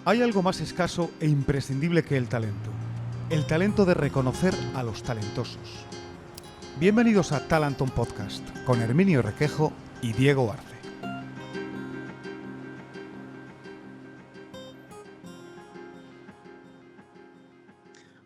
Hay algo más escaso e imprescindible que el talento de reconocer a los talentosos. Bienvenidos a Talenton Podcast con Herminio Requejo y Diego Arce.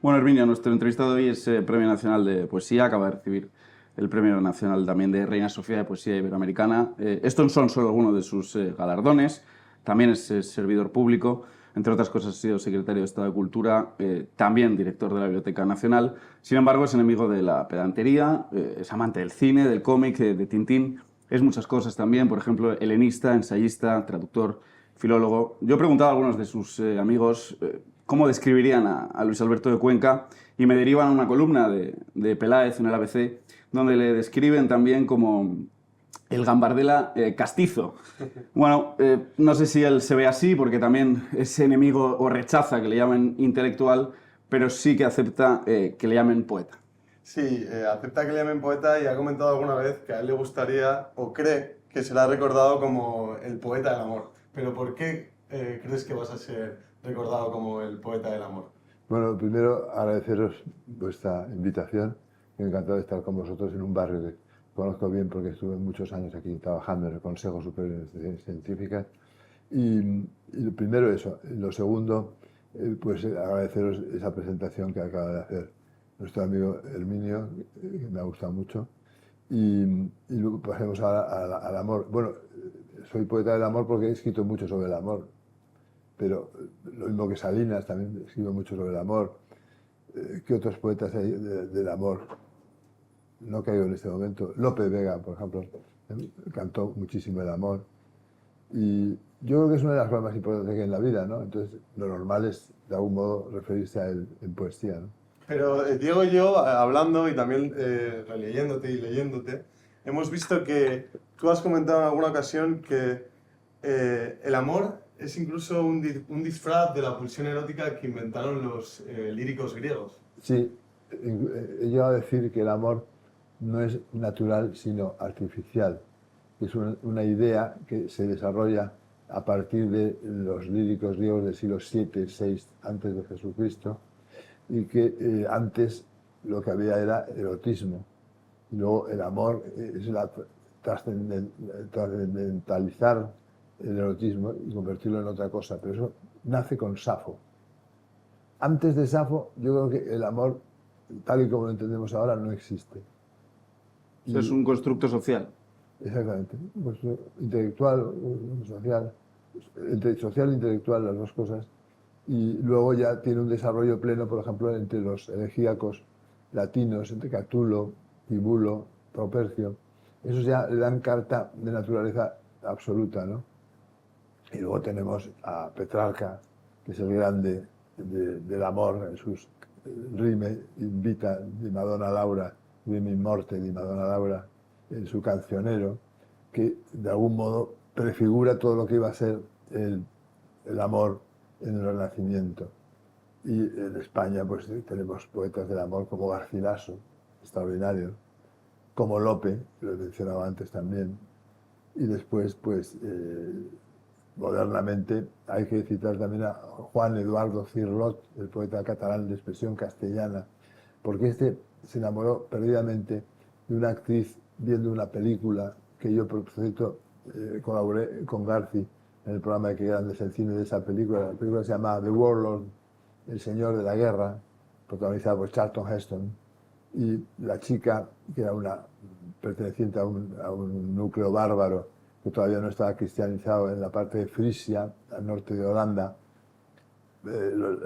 Bueno, Herminio, nuestro entrevistado hoy es Premio Nacional de Poesía, acaba de recibir el Premio Nacional también de Reina Sofía de Poesía Iberoamericana. Estos son solo algunos de sus galardones. También es servidor público, entre otras cosas ha sido secretario de Estado de Cultura, también director de la Biblioteca Nacional. Sin embargo, es enemigo de la pedantería, es amante del cine, del cómic, de Tintín. Es muchas cosas también, por ejemplo, helenista, ensayista, traductor, filólogo. Yo he preguntado a algunos de sus amigos cómo describirían a Luis Alberto de Cuenca y me derivan a una columna de Peláez en el ABC, donde le describen también como el Gambardella castizo. Bueno, no sé si él se ve así, porque también es enemigo o rechaza que le llamen intelectual, pero sí que acepta que le llamen poeta. Sí, acepta que le llamen poeta y ha comentado alguna vez que a él le gustaría o cree que será recordado como el poeta del amor. Pero ¿por qué crees que vas a ser recordado como el poeta del amor? Bueno, primero agradeceros vuestra invitación. Encantado de estar con vosotros en un barrio que conozco bien porque estuve muchos años aquí trabajando en el Consejo Superior de Ciencias Científicas. Y lo primero eso. Lo segundo, pues agradeceros esa presentación que acaba de hacer nuestro amigo Herminio, que me ha gustado mucho. Y luego pasemos al amor. Bueno, soy poeta del amor porque he escrito mucho sobre el amor, pero lo mismo que Salinas, también escribo mucho sobre el amor. ¿Qué otros poetas hay del amor? No caigo en este momento. Lope Vega, por ejemplo, cantó muchísimo el amor. Y yo creo que es una de las cosas más importantes que hay en la vida, ¿no? Entonces, lo normal es, de algún modo, referirse a él en poesía, ¿no? Pero Diego y yo, hablando y también releyéndote y leyéndote, hemos visto que tú has comentado en alguna ocasión que el amor es incluso un disfraz de la pulsión erótica que inventaron los líricos griegos. Sí, he llegado a decir que el amor no es natural, sino artificial. Es una idea que se desarrolla a partir de los líricos griegos del siglo VII, VI antes de Jesucristo, y que antes lo que había era erotismo. Y luego el amor es trascendentalizar el erotismo y convertirlo en otra cosa, pero eso nace con Safo. Antes de Safo, yo creo que el amor, tal y como lo entendemos ahora, no existe. Eso es un constructo social. Exactamente. Pues, intelectual, social, social e intelectual, las dos cosas. Y luego ya tiene un desarrollo pleno, por ejemplo, entre los elegíacos latinos, entre Catulo, Tibulo, Propercio. Esos ya le dan carta de naturaleza absoluta, ¿no? Y luego tenemos a Petrarca, que es el grande del amor, en sus rime in vita di Madonna Laura, rime in morte di Madonna Laura, en su cancionero, que de algún modo prefigura todo lo que iba a ser el amor en el Renacimiento. Y en España pues tenemos poetas del amor como Garcilaso, extraordinario, como Lope, que lo he mencionado antes también, y después pues modernamente hay que citar también a Juan Eduardo Cirlot, el poeta catalán de expresión castellana, porque este se enamoró perdidamente de una actriz viendo una película que yo, por cierto, colaboré con Garci en el programa de Qué grande es el cine de esa película. La película se llama The Warlord, El Señor de la Guerra, protagonizada por Charlton Heston. Y la chica, que era una perteneciente a un núcleo bárbaro que todavía no estaba cristianizado en la parte de Frisia, al norte de Holanda,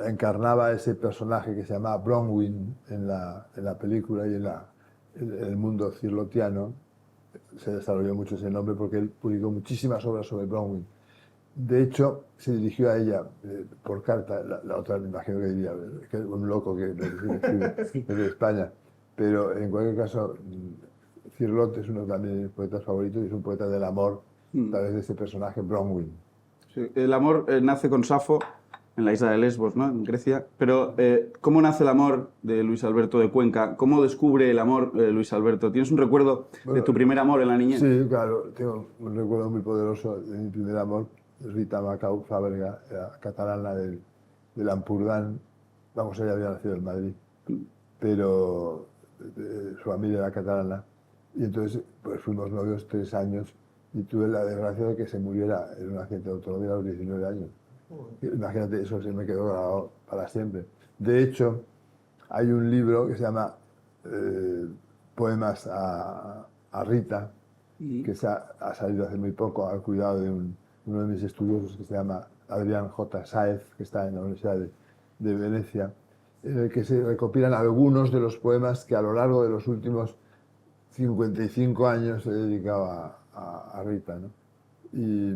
encarnaba ese personaje que se llamaba Bronwyn en la película y en el mundo cirlotiano. Se desarrolló mucho ese nombre porque él publicó muchísimas obras sobre Bronwyn. De hecho, se dirigió a ella por carta, la otra me imagino que diría, que es un loco que es de España, pero en cualquier caso, Cirlot es uno también de mis poetas favoritos y es un poeta del amor, a través de ese personaje Bronwyn. Sí, el amor nace con Safo en la isla de Lesbos, ¿no? En Grecia, pero ¿cómo nace el amor de Luis Alberto de Cuenca? ¿Cómo descubre el amor Luis Alberto? ¿Tienes un recuerdo de tu primer amor en la niñez? Sí, claro, tengo un recuerdo muy poderoso de mi primer amor. Rita Macau Fàbrega, era catalana del Ampurdán, vamos, ella había nacido en Madrid, pero su familia era catalana, y entonces pues fuimos novios 3 años y tuve la desgracia de que se muriera en un accidente de automóvil a los 19 años. Imagínate, eso se me quedó grabado para siempre. De hecho, hay un libro que se llama Poemas a Rita, que ha salido hace muy poco al cuidado de uno de mis estudiosos que se llama Adrián J. Sáez, que está en la Universidad de Venecia, en el que se recopilan algunos de los poemas que a lo largo de los últimos 55 años he dedicado a Rita, ¿no? Y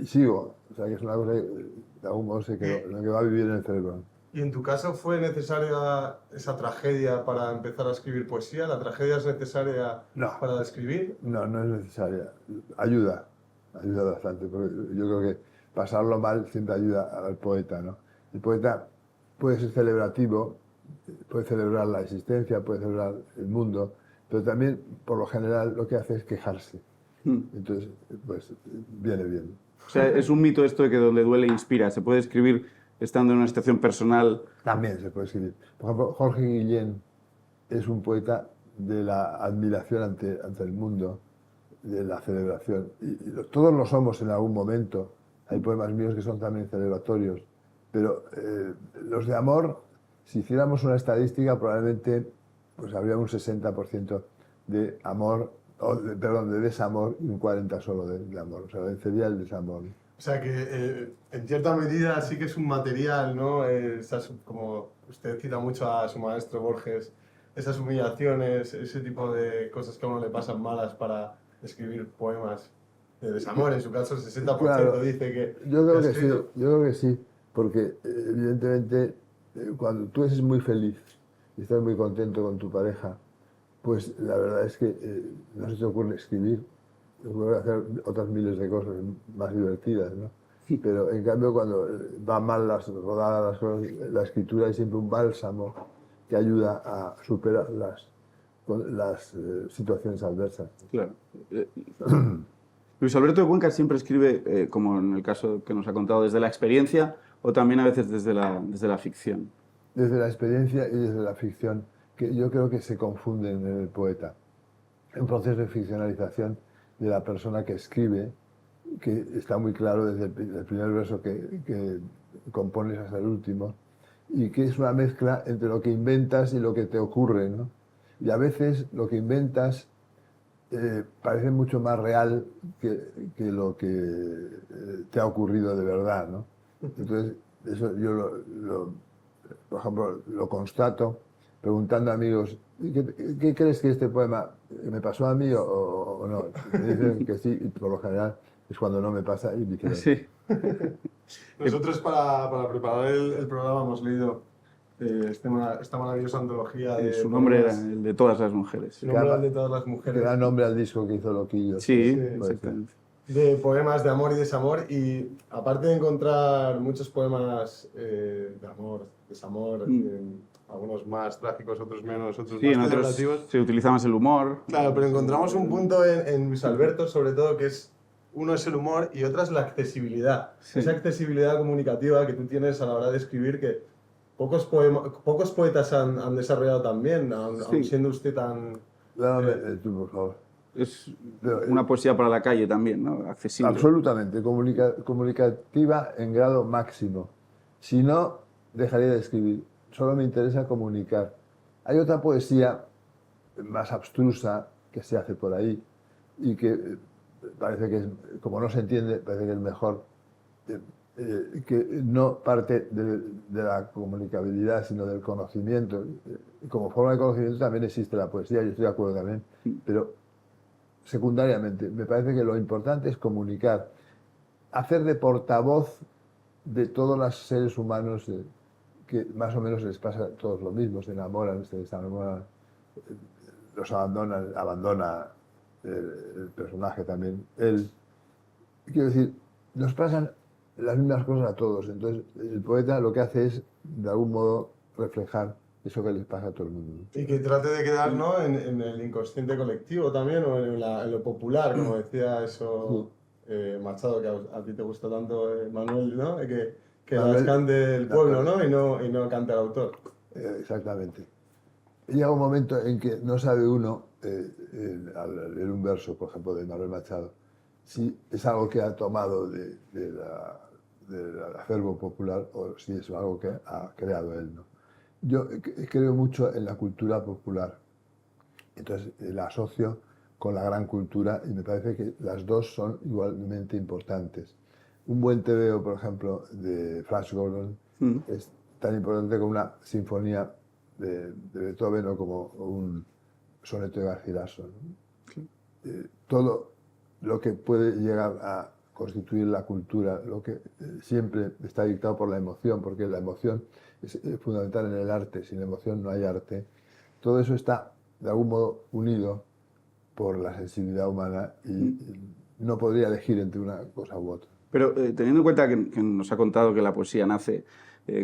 sigo, o sea que es una cosa que de algún modo se quedó a vivir en el cerebro. ¿Y en tu caso fue necesaria esa tragedia para empezar a escribir poesía? ¿La tragedia es necesaria para escribir? No, no es necesaria. Ayuda bastante, porque yo creo que pasarlo mal siempre ayuda al poeta, ¿no? El poeta puede ser celebrativo, puede celebrar la existencia, puede celebrar el mundo, pero también, por lo general, lo que hace es quejarse. Entonces, pues, viene bien. O sea, es un mito esto de que donde duele inspira. ¿Se puede escribir estando en una situación personal? También se puede escribir. Por ejemplo, Jorge Guillén es un poeta de la admiración ante el mundo, de la celebración. Y todos lo somos en algún momento. Hay poemas míos que son también celebratorios. Pero los de amor, si hiciéramos una estadística, probablemente pues, habría un 60% de amor, de desamor y un 40% solo de amor. O sea, vencería el desamor. O sea que en cierta medida sí que es un material, ¿no? Como usted cita mucho a su maestro Borges, esas humillaciones, ese tipo de cosas que a uno le pasan malas para escribir poemas de desamor. En su caso, el 60% claro, dice que... Yo creo que sí, porque evidentemente cuando tú eres muy feliz y estás muy contento con tu pareja, pues la verdad es que no se te ocurre escribir, te ocurre hacer otras miles de cosas más divertidas, ¿no? Pero en cambio cuando van mal las rodadas, las cosas, la escritura es siempre un bálsamo que ayuda a superar las situaciones adversas. Claro. Luis Alberto de Cuenca siempre escribe, como en el caso que nos ha contado, desde la experiencia o también a veces desde la ficción. Desde la experiencia y desde la ficción, que yo creo que se confunden en el poeta. Un proceso de ficcionalización de la persona que escribe, que está muy claro desde el primer verso que compones hasta el último, y que es una mezcla entre lo que inventas y lo que te ocurre, ¿no? Y a veces lo que inventas parece mucho más real que lo que te ha ocurrido de verdad, ¿no? Entonces, eso yo por ejemplo, lo constato preguntando a amigos, ¿qué crees que este poema me pasó a mí o no? Me dicen que sí, y por lo general es cuando no me pasa y viceversa. Sí. Nosotros para preparar el programa hemos leído esta maravillosa antología de... Su nombre era el de todas las mujeres. Su nombre era el de todas las mujeres. Que da nombre al disco que hizo Loquillo. Sí, puede exactamente. De poemas de amor y desamor, y aparte de encontrar muchos poemas de amor, desamor, algunos más trágicos, otros menos, otros Sí, más en otros celebrativos. se utiliza más el humor. Claro, pero encontramos un punto en Luis Alberto, sobre todo, que es uno es el humor y otra es la accesibilidad. Sí. Esa accesibilidad comunicativa que tú tienes a la hora de escribir, que pocos poetas han desarrollado tan bien, aun siendo usted tan... Dame tú, por favor. Es una poesía para la calle también, ¿no? Accesible. Absolutamente, comunicativa en grado máximo. Si no, dejaría de escribir. Solo me interesa comunicar. Hay otra poesía más abstrusa que se hace por ahí y que parece que es, como no se entiende, parece que es mejor, que no parte de la comunicabilidad, sino del conocimiento. Como forma de conocimiento también existe la poesía, yo estoy de acuerdo también, pero secundariamente, me parece que lo importante es comunicar, hacer de portavoz de todos los seres humanos que más o menos les pasa a todos lo mismo, se enamoran, se desenamoran, los abandona el personaje también, él. Quiero decir, nos pasan las mismas cosas a todos, entonces el poeta lo que hace es, de algún modo, reflejar eso que les pasa a todo el mundo. Y que trate de quedar, ¿no?, en el inconsciente colectivo también, o en lo popular, como decía eso Machado, que a ti te gusta tanto, Manuel, ¿no? Que Manuel, las cante el pueblo, ¿no? Y no cante el autor. Exactamente. Llega un momento en que no sabe uno, al leer un verso, por ejemplo, de Manuel Machado, si es algo que ha tomado del acervo popular o si es algo que ha creado él, ¿no? Yo creo mucho en la cultura popular, entonces la asocio con la gran cultura y me parece que las dos son igualmente importantes. Un buen tebeo, por ejemplo, de Flash Gordon es tan importante como una sinfonía de Beethoven o como un soneto de Garcilaso, ¿no? Todo lo que puede llegar a constituir la cultura, lo que siempre está dictado por la emoción, porque la emoción es fundamental en el arte, sin emoción no hay arte. Todo eso está de algún modo unido por la sensibilidad humana y no podría elegir entre una cosa u otra. Pero teniendo en cuenta que nos ha contado que la poesía nace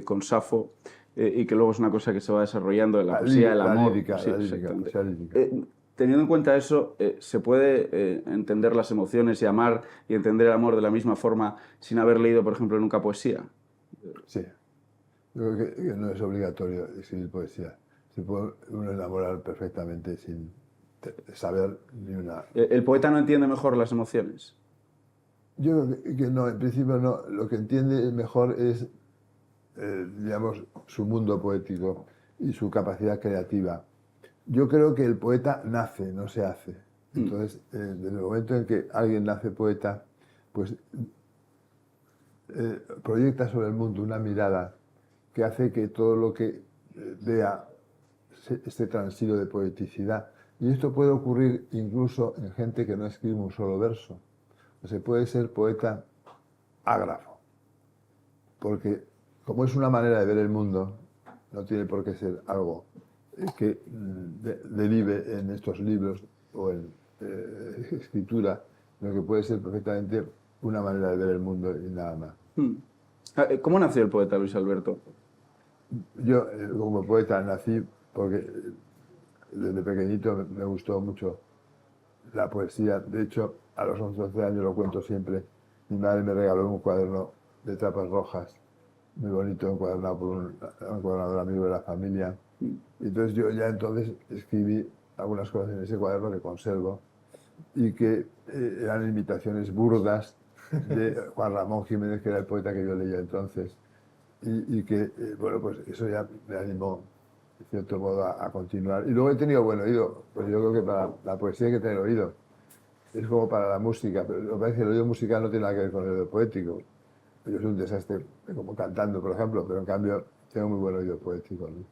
con Safo y que luego es una cosa que se va desarrollando en la poesía del amor. Sí, exactamente. Teniendo en cuenta eso, ¿se puede entender las emociones y amar y entender el amor de la misma forma sin haber leído, por ejemplo, nunca poesía? Sí. Yo creo que no es obligatorio escribir poesía. Se puede uno enamorar perfectamente sin saber ni una... ¿El poeta no entiende mejor las emociones? Yo creo que no, en principio no. Lo que entiende mejor es, digamos, su mundo poético y su capacidad creativa. Yo creo que el poeta nace, no se hace. Entonces, desde el momento en que alguien nace poeta, pues proyecta sobre el mundo una mirada que hace que todo lo que vea esté transido de poeticidad. Y esto puede ocurrir incluso en gente que no escribe un solo verso. O sea, puede ser poeta ágrafo, porque como es una manera de ver el mundo, no tiene por qué ser algo que derive en estos libros o en escritura, sino que puede ser perfectamente una manera de ver el mundo y nada más. ¿Cómo nació el poeta Luis Alberto? Yo, como poeta, nací porque desde pequeñito me gustó mucho la poesía. De hecho, a los 11 años, lo cuento siempre, mi madre me regaló un cuaderno de tapas rojas, muy bonito, encuadernado por un encuadernador amigo de la familia. Y entonces yo ya entonces escribí algunas cosas en ese cuaderno que conservo y que eran imitaciones burdas de Juan Ramón Jiménez, que era el poeta que yo leía entonces. Y que, bueno, pues eso ya me animó, de cierto modo, a continuar. Y luego he tenido buen oído, pues yo creo que para la poesía hay que tener oído. Es como para la música, pero me parece que el oído musical no tiene nada que ver con el oído poético. Yo soy un desastre como cantando, por ejemplo, pero en cambio tengo muy buen oído poético, ¿no?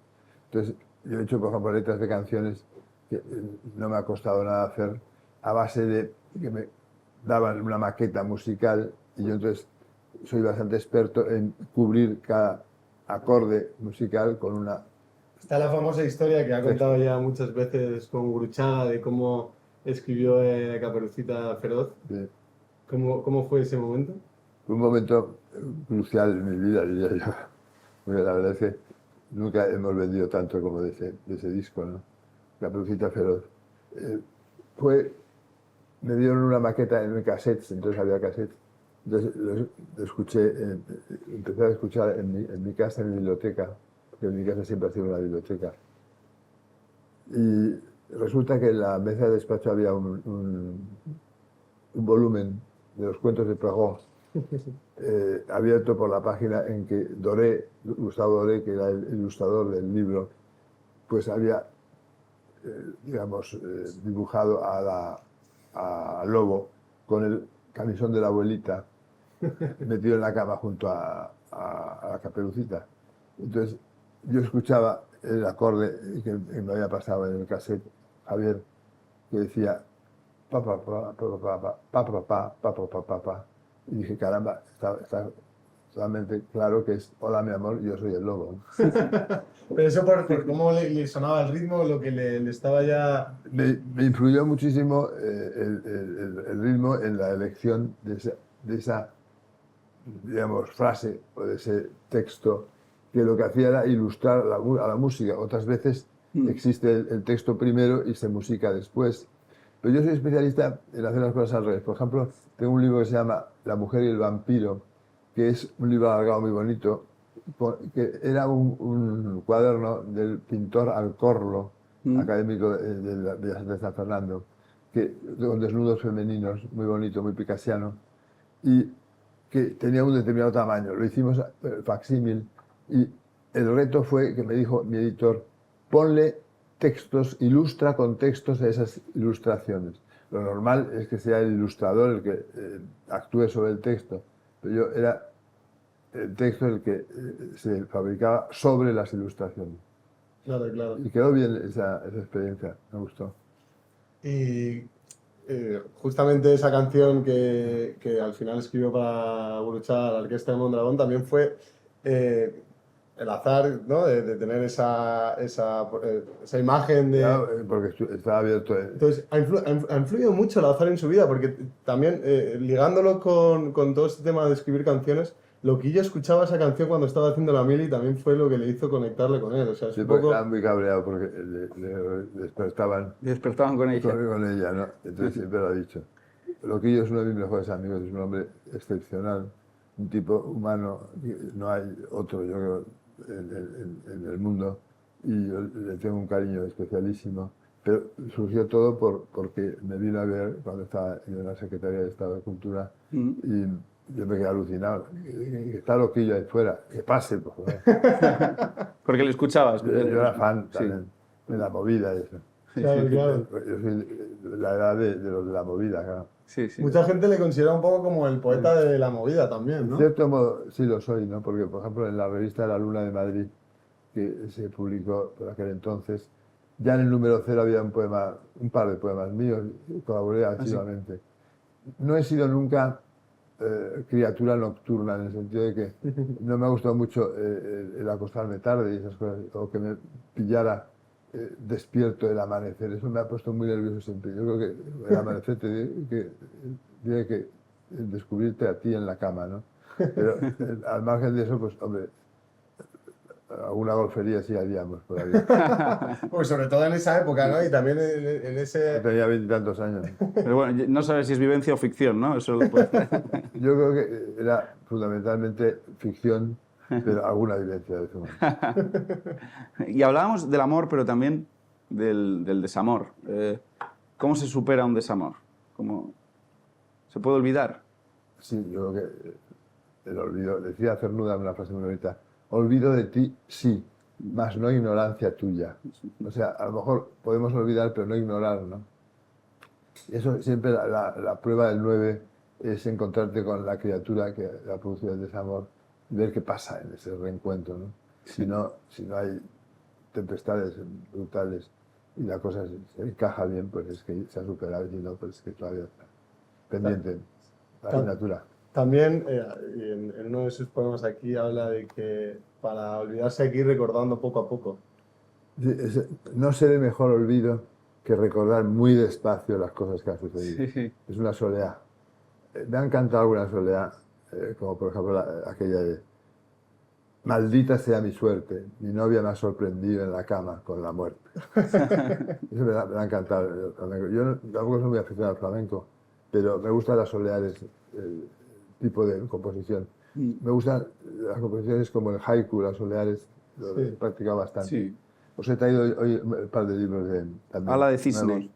Entonces, yo he hecho, por ejemplo, letras de canciones que no me ha costado nada hacer a base de que me daban una maqueta musical y yo entonces soy bastante experto en cubrir cada acorde musical con una... Está la famosa historia que ha contado ya muchas veces con Gurruchaga de cómo escribió Caperucita Feroz. Sí. ¿Cómo fue ese momento? Fue un momento crucial en mi vida, diría yo. Porque la verdad es que nunca hemos vendido tanto como de ese disco, ¿no? Caperucita Feroz. Me dieron una maqueta en cassettes, entonces había cassettes. Entonces lo escuché, empecé a escuchar en mi casa, en mi biblioteca, porque en mi casa siempre ha sido una biblioteca. Y resulta que en la mesa de despacho había un volumen de los cuentos de Perrault, abierto por la página en que Gustavo Doré, que era el ilustrador del libro, pues había, digamos, dibujado al lobo con el camisón de la abuelita metido en la cama junto a la Caperucita. Entonces yo escuchaba el acorde que me había pasado en el cassette, Javier, que decía pa pa pa pa pa pa pa pa pa pa pa pa pa, y dije, caramba, está totalmente claro que es hola mi amor, yo soy el lobo. Pero eso por cómo le sonaba el ritmo, lo que le estaba ya... Me influyó muchísimo el ritmo en la elección de esa, digamos, frase o de ese texto, que lo que hacía era ilustrar a la música. Otras veces existe el texto primero y se musica después, Pero yo soy especialista en hacer las cosas al revés. Por ejemplo, tengo un libro que se llama La mujer y el vampiro, que es un libro alargado muy bonito, que era un cuaderno del pintor Alcorlo, académico de Bellas Artes de San Fernando, con desnudos femeninos, muy bonito, muy picasiano, y que tenía un determinado tamaño. Lo hicimos facsímil y el reto fue que me dijo mi editor, ponle textos, ilustra con textos de esas ilustraciones. Lo normal es que sea el ilustrador el que actúe sobre el texto, pero yo era el texto el que se fabricaba sobre las ilustraciones. Claro, claro. Y quedó bien esa experiencia, me gustó. Y justamente esa canción que al final escribió para Guruchá, la orquesta de Mondragón, también fue el azar, ¿no? De tener esa imagen de... Claro, porque estaba abierto. Entonces, ha influido mucho el azar en su vida, porque también ligándolo con todo este tema de escribir canciones, Loquillo escuchaba esa canción cuando estaba haciendo la mili y también fue lo que le hizo conectarle con él. O sea, es Sí, un porque poco... estaba muy cabreado porque le despertaban Despertaban con ella. con ella, ¿no? Entonces siempre lo ha dicho. Loquillo es uno de mis mejores amigos, es un hombre excepcional, un tipo humano, no hay otro, yo creo, en el mundo, y yo le tengo un cariño especialísimo. Pero surgió todo porque me vino a ver cuando estaba en la Secretaría de Estado de Cultura y yo me quedé alucinado. Que está Loquillo ahí fuera, que pase, por favor. Porque le escuchabas. Yo era fan también de la movida y eso. Claro, claro. Yo soy de la edad de los de la movida, claro. Sí, sí. Mucha gente le considera un poco como el poeta de la movida también, En ¿no? cierto modo sí lo soy, ¿no? Porque, por ejemplo, en la revista La Luna de Madrid, que se publicó por aquel entonces, ya en el número 0 había un par de poemas míos, y colaboré activamente. No he sido nunca criatura nocturna, en el sentido de que no me ha gustado mucho el acostarme tarde y esas cosas, o que me pillara despierto el amanecer. Eso me ha puesto muy nervioso siempre. Yo creo que el amanecer tiene que descubrirte a ti en la cama, ¿no? Pero al margen de eso, pues, hombre, alguna golfería sí haríamos por ahí. Pues sobre todo en esa época, ¿no? Y también en ese... Tenía 20 y tantos años. Pero bueno, no sabes si es vivencia o ficción, ¿no? Eso lo puede... Yo creo que era fundamentalmente ficción, pero alguna vivencia de eso. Y hablábamos del amor, pero también del desamor. ¿Cómo se supera un desamor? ¿Cómo se puede olvidar? Sí, yo creo que el olvido, decía Cernuda una frase muy bonita, olvido de ti, sí, mas no ignorancia tuya. O sea, a lo mejor podemos olvidar, pero no ignorar, ¿no? Y eso siempre la prueba del 9 es encontrarte con la criatura que ha producido el desamor y ver qué pasa en ese reencuentro, ¿no? Si no hay tempestades brutales y la cosa se encaja bien, pues es que se ha superado, y si no, pues es que todavía está pendiente la asignatura. También en uno de sus poemas aquí habla de que para olvidarse hay que ir recordando poco a poco. No seré mejor olvido que recordar muy despacio las cosas que han sucedido. Sí. Es una soleá. Me han cantado alguna soleá, como por ejemplo aquella de maldita sea mi suerte, mi novia me ha sorprendido en la cama con la muerte. Eso me ha encantado el flamenco. Yo tampoco soy muy aficionado al flamenco, pero me gustan las soleares, el tipo de composición. Me gustan las composiciones como el haiku, las soleares, lo he practicado bastante. Sí. Os he traído hoy un par de libros también. Ala de cisne.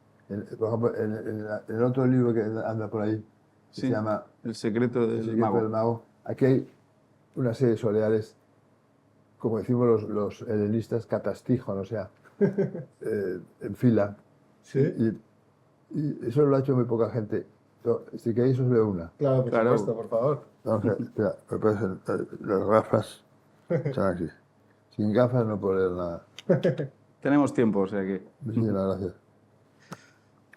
Por ejemplo, en el otro libro que anda por ahí, que se llama El secreto del El secreto del mago, aquí hay una serie de soleares, como decimos los helenistas, catastijon, o sea, en fila. ¿Sí? Y eso lo ha hecho muy poca gente. Si queréis os leo una. Claro, por Claro. supuesto, por favor. Vamos a ver, espera, me parecen las gafas. Están aquí. Sin gafas no puedo leer nada. Tenemos tiempo, o sea que... Muchísimas gracias.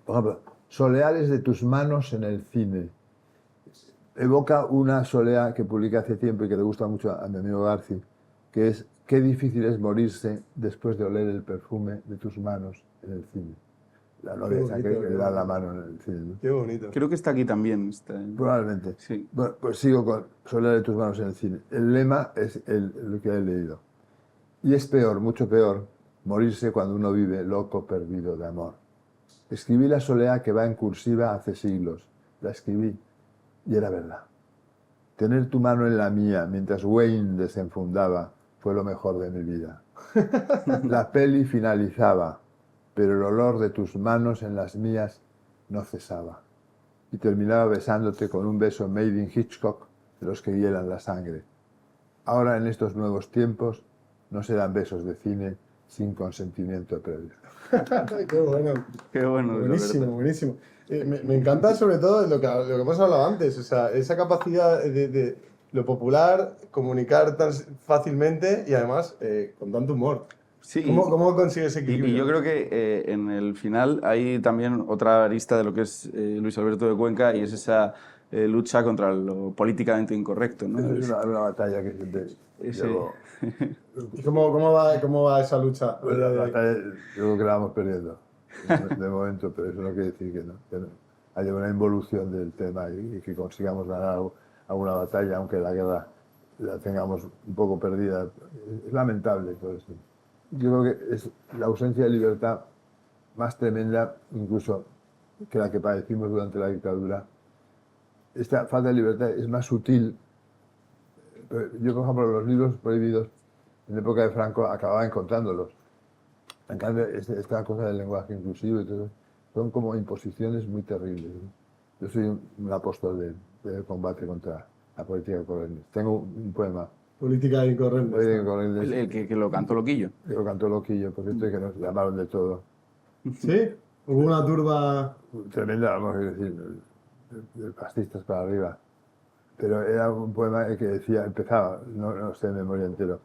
Por ejemplo, soleares de tus manos en el cine. Evoca una solea que publiqué hace tiempo y que le gusta mucho a mi amigo Garci, que es qué difícil es morirse después de oler el perfume de tus manos en el cine. La novia esa que le da la mano en el cine, ¿no? Qué bonito. Creo que está aquí también. Probablemente. Sí. Bueno, pues sigo con solear de tus manos en el cine. El lema es lo que he leído. Y es peor, mucho peor, morirse cuando uno vive loco, perdido de amor. Escribí la soleá que va en cursiva hace siglos. La escribí y era verdad. Tener tu mano en la mía mientras Wayne desenfundaba fue lo mejor de mi vida. La peli finalizaba, pero el olor de tus manos en las mías no cesaba. Y terminaba besándote con un beso made in Hitchcock de los que hielan la sangre. Ahora, en estos nuevos tiempos, no serán besos de cine sin consentimiento previo. Qué bueno. Qué bueno, Buenísimo, Roberto. buenísimo. Me encanta sobre todo lo que hemos hablado antes, o sea, esa capacidad de lo popular, comunicar tan fácilmente y además con tanto humor. Sí, ¿Cómo consigues ese y equilibrio? yo creo que en el final hay también otra arista de lo que es Luis Alberto de Cuenca y es esa lucha contra lo políticamente incorrecto, ¿no? Es una batalla que siempre Ese- llevo. ¿Y cómo va esa lucha? La batalla, yo creo que la vamos perdiendo de momento, pero eso no quiere decir que no haya una involución del tema y que consigamos ganar alguna batalla, aunque la guerra la tengamos un poco perdida. Es lamentable todo esto. Yo creo que es la ausencia de libertad más tremenda, incluso que la que padecimos durante la dictadura. Esta falta de libertad es más sutil. Yo, por ejemplo, los libros prohibidos en la época de Franco acababa encontrándolos. En cambio, esta cosa del lenguaje inclusivo y todo, son como imposiciones muy terribles, ¿no? Yo soy un apóstol del combate contra la política corriente. Tengo un poema. Política incorrecta. Política corriente, el que lo cantó Loquillo. que lo cantó Loquillo, por cierto, y que nos llamaron de todo. ¿Sí? Hubo una turba... Tremenda, vamos a decir, de fascistas para arriba. Pero era un poema que decía, empezaba, no sé de memoria entero.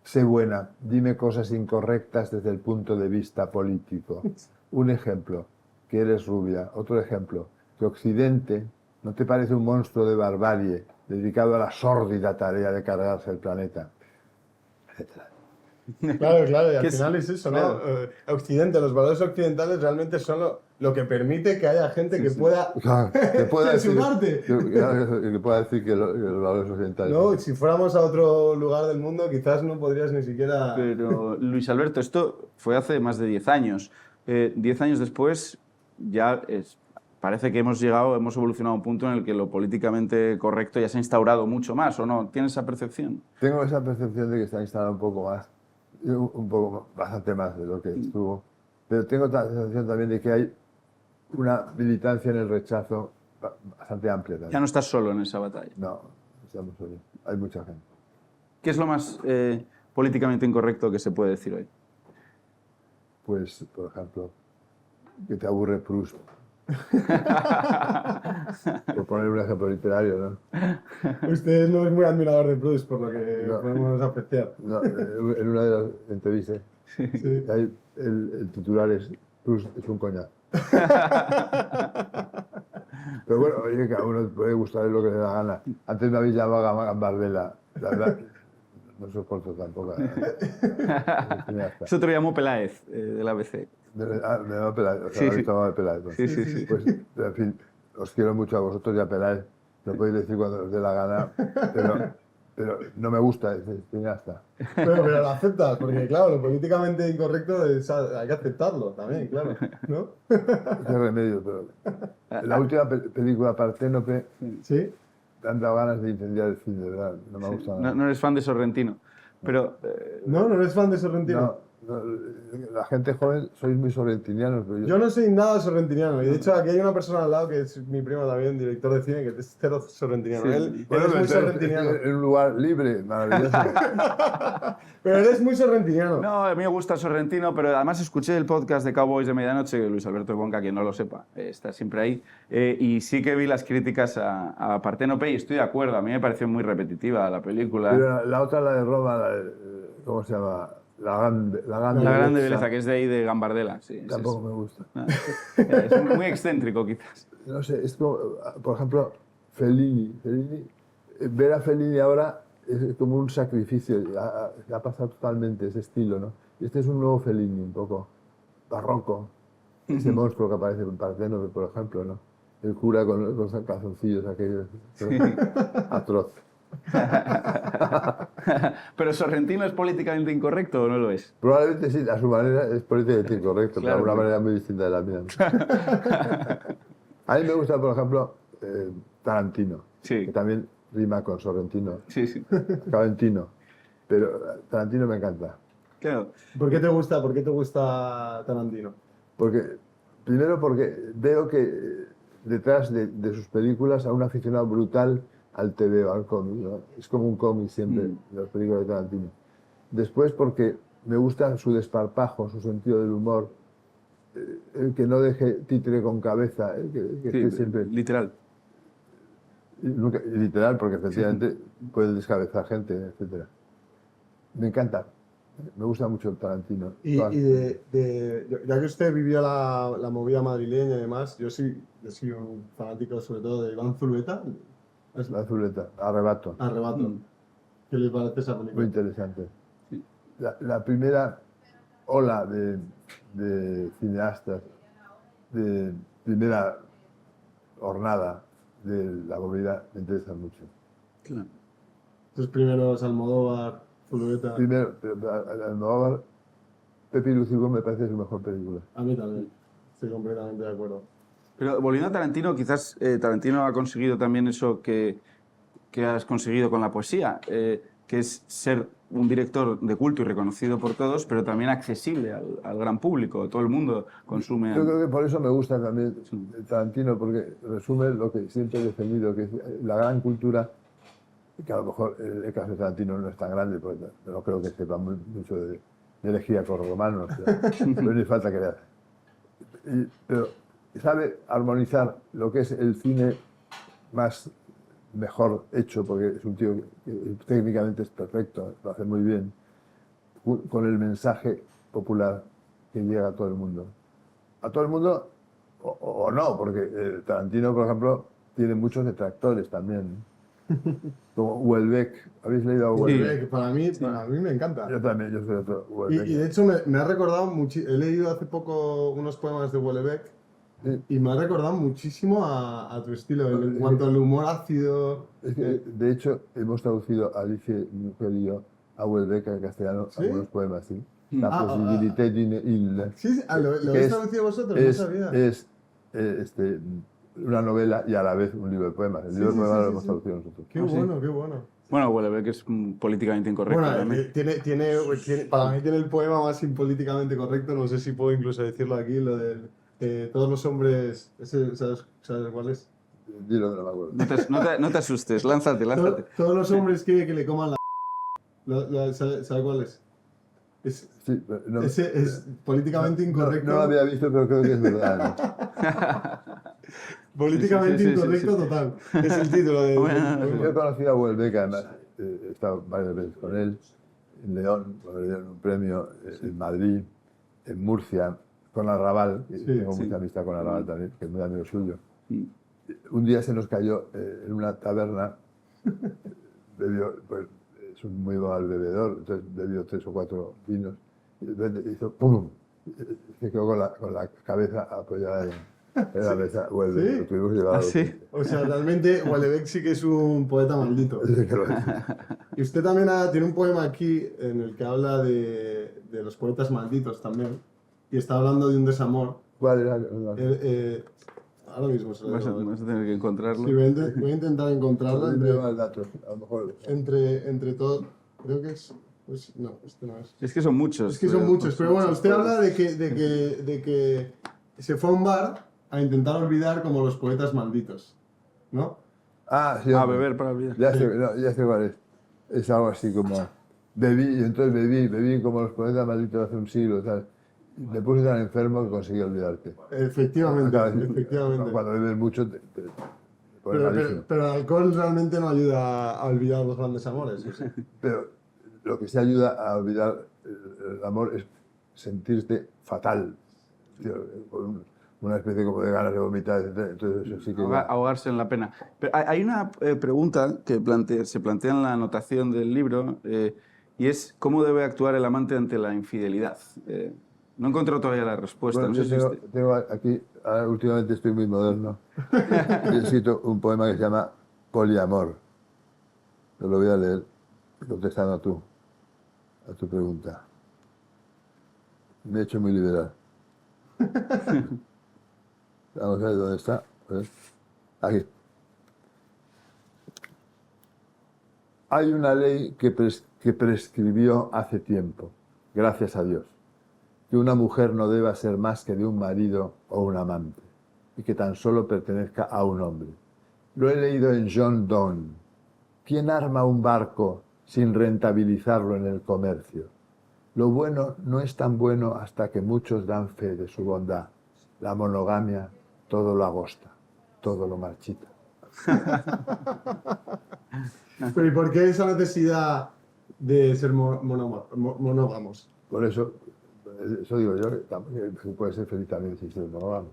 Sé buena, dime cosas incorrectas desde el punto de vista político. Un ejemplo, que eres rubia. Otro ejemplo, que Occidente no te parece un monstruo de barbarie dedicado a la sórdida tarea de cargarse el planeta, etcétera. Claro, y al Que es- final es eso, ¿no? claro. Occidente, los valores occidentales realmente son lo que permite que haya gente que pueda Claro, que pueda decir, censurarte. que pueda decir que los valores occidentales. No, si fuéramos a otro lugar del mundo, quizás no podrías ni siquiera... Pero, Luis Alberto, esto fue hace más de 10 años. 10 años después ya parece que hemos evolucionado a un punto en el que lo políticamente correcto ya se ha instaurado mucho más, ¿o no? ¿Tienes esa percepción? Tengo esa percepción de que está instalado un poco más, bastante más de lo que estuvo. Pero tengo la sensación también de que hay una militancia en el rechazo bastante amplia también. Ya no estás solo en esa batalla. No, estamos solos. Hay mucha gente. ¿Qué es lo más políticamente incorrecto que se puede decir hoy? Pues, por ejemplo, que te aburre Proust. Por poner un ejemplo literario, ¿no? Usted no es muy admirador de Proust, por lo que No. podemos apreciar. No, en una de las entrevistas, Sí. ahí el titular es Proust es un coñac. Pero bueno, oye, que a uno puede gustar lo que le da gana. Antes me habéis llamado Gambardella. La verdad, no soporto tampoco. Eso te lo llamó Peláez, del ABC. Me llamo Peláez, o sea, Sí, habéis sí. llamado a Peláez. ¿No? Sí, sí, sí. Pues, en fin, os quiero mucho a vosotros y a Peláez. Lo podéis decir cuando os dé la gana, pero no me gusta ese cineasta. Pero lo aceptas, porque claro, lo políticamente incorrecto hay que aceptarlo también, claro, ¿no? Qué remedio, pero... La última película, Parténope, Sí. me han dado ganas de incendiar el cine, de verdad. No me ha gustado nada. No eres fan de Sorrentino, pero ¿No eres fan de Sorrentino? No, la gente joven sois muy sorrentinianos, pero Yo no soy nada sorrentiniano, y de hecho aquí hay una persona al lado que es mi primo también, director de cine, que es cero sorrentiniano. Sí. Él Bueno, es muy pero sorrentiniano. en un lugar libre, maravilloso. Pero él es muy sorrentiniano. no, a mí me gusta Sorrentino, pero además escuché el podcast de Cowboys de Medianoche, que Luis Alberto de Cuenca, quien no lo sepa, está siempre ahí, y sí que vi las críticas a Parténope y estoy de acuerdo, a mí me pareció muy repetitiva la película. Pero la otra, la de Roma, ¿cómo se llama? La grande La grande belleza, que es de ahí de Gambardella, sí. Tampoco me gusta. Es muy excéntrico, quizás. No sé, es como, por ejemplo, Fellini. Ver a Fellini ahora es como un sacrificio, ha pasado totalmente ese estilo, ¿no? Y este es un nuevo Fellini, un poco barroco, ese monstruo que aparece en Parténope, por ejemplo, ¿no? El cura con los calzoncillos aquellos, atroz. ¿Pero Sorrentino es políticamente incorrecto o no lo es? Probablemente sí, a su manera es políticamente incorrecto, Claro, pero de una claro. manera muy distinta de la mía. A mí me gusta, por ejemplo, Tarantino, Sí. que también rima con Sorrentino, Sí, sí. acaba en Tino, pero Tarantino me encanta. Claro. ¿Por qué te gusta Tarantino? Primero porque veo que detrás de sus películas hay un aficionado brutal al TVO, al cómic, ¿no? Es como un cómic siempre, las películas de Tarantino. Después porque me gusta su desparpajo, su sentido del humor, el que no deje títere con cabeza, que Sí, esté siempre... literal. Y literal, porque efectivamente puede descabezar gente, etc. Me encanta. Me gusta mucho el Tarantino. Ya que usted vivió la movida madrileña y demás, yo soy un fanático sobre todo de Iván Zulueta. La Zuleta, Arrebato. Arrebato. ¿Qué le parece esa Muy película? interesante. La primera ola de cineastas, de primera hornada de la movida, me interesa mucho. Claro. Los primeros Almodóvar, Zulueta. Primero, Almodóvar, Pepe y Lucigo me parece su mejor película. A mí también. Estoy completamente de acuerdo. Pero volviendo a Tarantino, quizás Tarantino ha conseguido también eso que has conseguido con la poesía, que es ser un director de culto y reconocido por todos, pero también accesible al gran público. Todo el mundo consume... Yo creo que por eso me gusta también Tarantino, porque resume lo que siempre he defendido, que es la gran cultura, que a lo mejor el caso de Tarantino no es tan grande, porque no creo que sepa mucho de elegíacos romanos, pero ni falta que le hace. Pero sabe armonizar lo que es el cine más mejor hecho, porque es un tío que técnicamente es perfecto, lo hace muy bien, con el mensaje popular que llega a todo el mundo. A todo el mundo, o no, porque Tarantino, por ejemplo, tiene muchos detractores también. Como Houellebecq. ¿Habéis leído a Houellebecq? Que para mí me encanta. Yo también, yo soy otro Houellebecq. Y de hecho me ha recordado mucho. He leído hace poco unos poemas de Houellebecq Sí. y me ha recordado muchísimo a tu estilo, en cuanto al humor ácido. Es que, de hecho, hemos traducido a Alicia, mi mujer y yo, a Houellebecq al castellano, ¿Sí? algunos poemas, ¿sí? La Ah, posibilité d'une île. Sí, ¿lo que habéis es- traducido vosotros? Es, No sabía. una novela y a la vez un libro de poemas. El libro de poemas lo hemos traducido nosotros. Qué bueno, qué bueno. Bueno, Houellebecq es políticamente incorrecto Bueno, también. para mí tiene el poema más impolíticamente correcto, no sé si puedo incluso decirlo aquí, lo de todos los hombres, ¿sabes cuál es? Dilo, no me acuerdo. No te asustes, lánzate. Todos los hombres quieren que le coman la... ¿Sabe cuál es? Sí, pero no, Ese es políticamente incorrecto. no lo había visto, pero creo que es verdad. ¿no? Políticamente Sí. incorrecto total. Es el título de... Bueno, Yo he conocido a Houellebecq, además, he estado varias veces con él, en León, cuando le dieron un premio, en Madrid, en Murcia, con Arrabal, que tengo mucha amistad con Arrabal también, que es muy amigo suyo. Un día se nos cayó en una taberna, bebió, pues es un muy mal bebedor, entonces bebió 3 o 4 vinos, y de repente hizo ¡pum! Se quedó con la cabeza apoyada en la mesa. Bueno, ¿Sí? lo tuvimos que llevar ¿Ah, al sí? hospital. O sea, realmente Houellebecq sí que es un poeta maldito. Sí que lo es. Y usted también tiene un poema aquí en el que habla de los poetas malditos también. Y está hablando de un desamor. ¿Cuál era? Ahora mismo se lo Vas a digo. tener que encontrarlo. Sí, voy a intentar encontrarlo Dime más datos, a lo mejor. entre todo. Creo que es. Pues no, este no es. Es que son muchos. Es que son muchos, pero bueno, usted habla de que se fue a un bar a intentar olvidar como los poetas malditos, ¿no? Ah, sí. A hombre. beber para olvidar. Ya sé cuál es. Es algo así como. Bebí, y entonces bebí como los poetas malditos hace un siglo, tal. Me puse tan enfermo que conseguí olvidarte. Efectivamente, Claro, efectivamente. Cuando bebes mucho te pones malísimo. Pero el alcohol realmente no ayuda a olvidar los grandes amores, ¿o sí? Pero lo que se ayuda a olvidar el amor es sentirte fatal, tío, con una especie como de ganas de vomitar, etc. Entonces eso sí que... Ahogarse en la pena. Pero hay una pregunta que se plantea en la anotación del libro y es ¿cómo debe actuar el amante ante la infidelidad? No he encontrado todavía la respuesta. Bueno, no yo sé si usted- tengo aquí, ahora últimamente estoy muy moderno, he escrito un poema que se llama Poliamor. Te lo voy a leer, contestando tú. a tu pregunta. Me he hecho muy liberal. Vamos a ver dónde está. A ver. Aquí. Hay una ley que prescribió hace tiempo, gracias a Dios, que una mujer no deba ser más que de un marido o un amante, y que tan solo pertenezca a un hombre. Lo he leído en John Donne. ¿Quién arma un barco sin rentabilizarlo en el comercio? Lo bueno no es tan bueno hasta que muchos dan fe de su bondad. La monogamia todo lo agosta, todo lo marchita. Pero ¿y por qué esa necesidad de ser monógamos? Por eso digo yo, que se puede ser feliz también sin ser monógamo.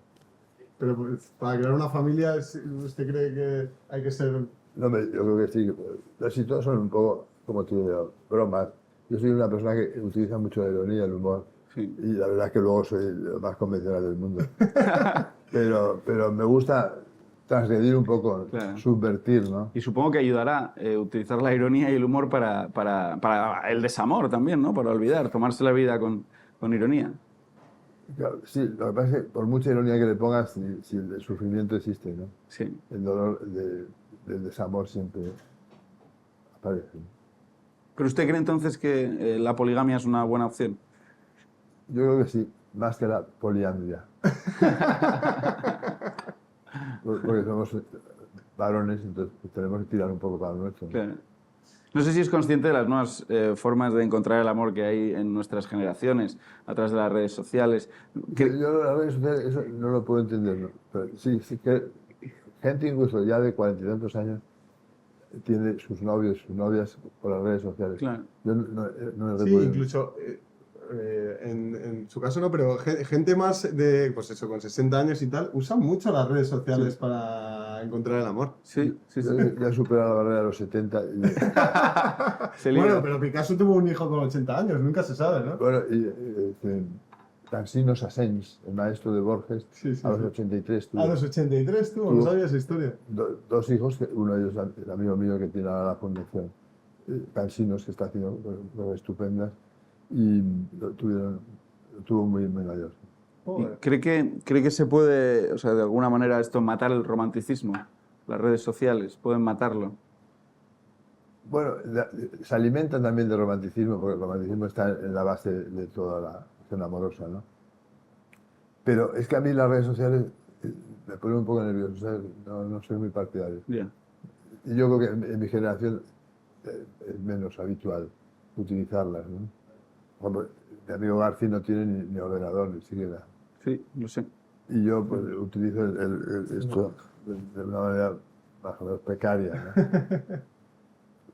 Pero pues, para crear una familia, ¿usted cree que hay que ser...? No, yo creo que sí. Casi todos son un poco, como tú dices, bromas. Yo soy una persona que utiliza mucho la ironía, el humor. Sí. Y la verdad es que luego soy lo más convencional del mundo. pero me gusta transgredir un poco, Claro. subvertir, ¿no? Y supongo que ayudará utilizar la ironía y el humor para el desamor también, ¿no? Para olvidar, tomarse la vida con ironía. Claro, sí, lo que pasa es que por mucha ironía que le pongas, si el sufrimiento existe, ¿no? Sí. El dolor del desamor siempre aparece. ¿Pero usted cree entonces que la poligamia es una buena opción? Yo creo que sí, más que la poliandria. Porque somos varones, entonces pues, tenemos que tirar un poco para lo nuestro, ¿no? Claro. No sé si es consciente de las nuevas formas de encontrar el amor que hay en nuestras generaciones, a través de las redes sociales. Yo las redes sociales eso no lo puedo entender, ¿no? Pero sí que gente incluso ya de 40 y tantos años tiene sus novios, sus novias por las redes sociales. Claro. Yo no Sí, incluso, en su caso no, pero gente más de, pues eso, con 60 años y tal, usa mucho las redes sociales para encontrar el amor. Sí, sí, sí. Ya he superado la barrera de los 70. Se liga. Bueno, pero Picasso tuvo un hijo con 80 años, nunca se sabe, ¿no? Bueno, Cansino Sassens, el maestro de Borges, Sí, sí, a los sí. 83 tuvo A los 83 tuvo, no sabía esa historia. dos hijos, uno de ellos el amigo mío que tiene ahora la fundación Cansinos, que está haciendo cosas estupendas, y tuvo muy mayor. ¿Y Joder. cree que se puede, o sea, de alguna manera esto matar el romanticismo? Las redes sociales pueden matarlo. Bueno, se alimentan también de romanticismo, porque el romanticismo está en la base de toda la acción amorosa, ¿no? Pero es que a mí las redes sociales me ponen un poco nervioso, ¿sabes? No soy muy partidario. Ya. Y yo creo que en mi generación es menos habitual utilizarlas, ¿no? Por ejemplo, mi amigo García no tiene ni ordenador, ni siquiera. Sí, lo sé. Y yo pues, utilizo esto de una manera más o menos precaria, ¿no?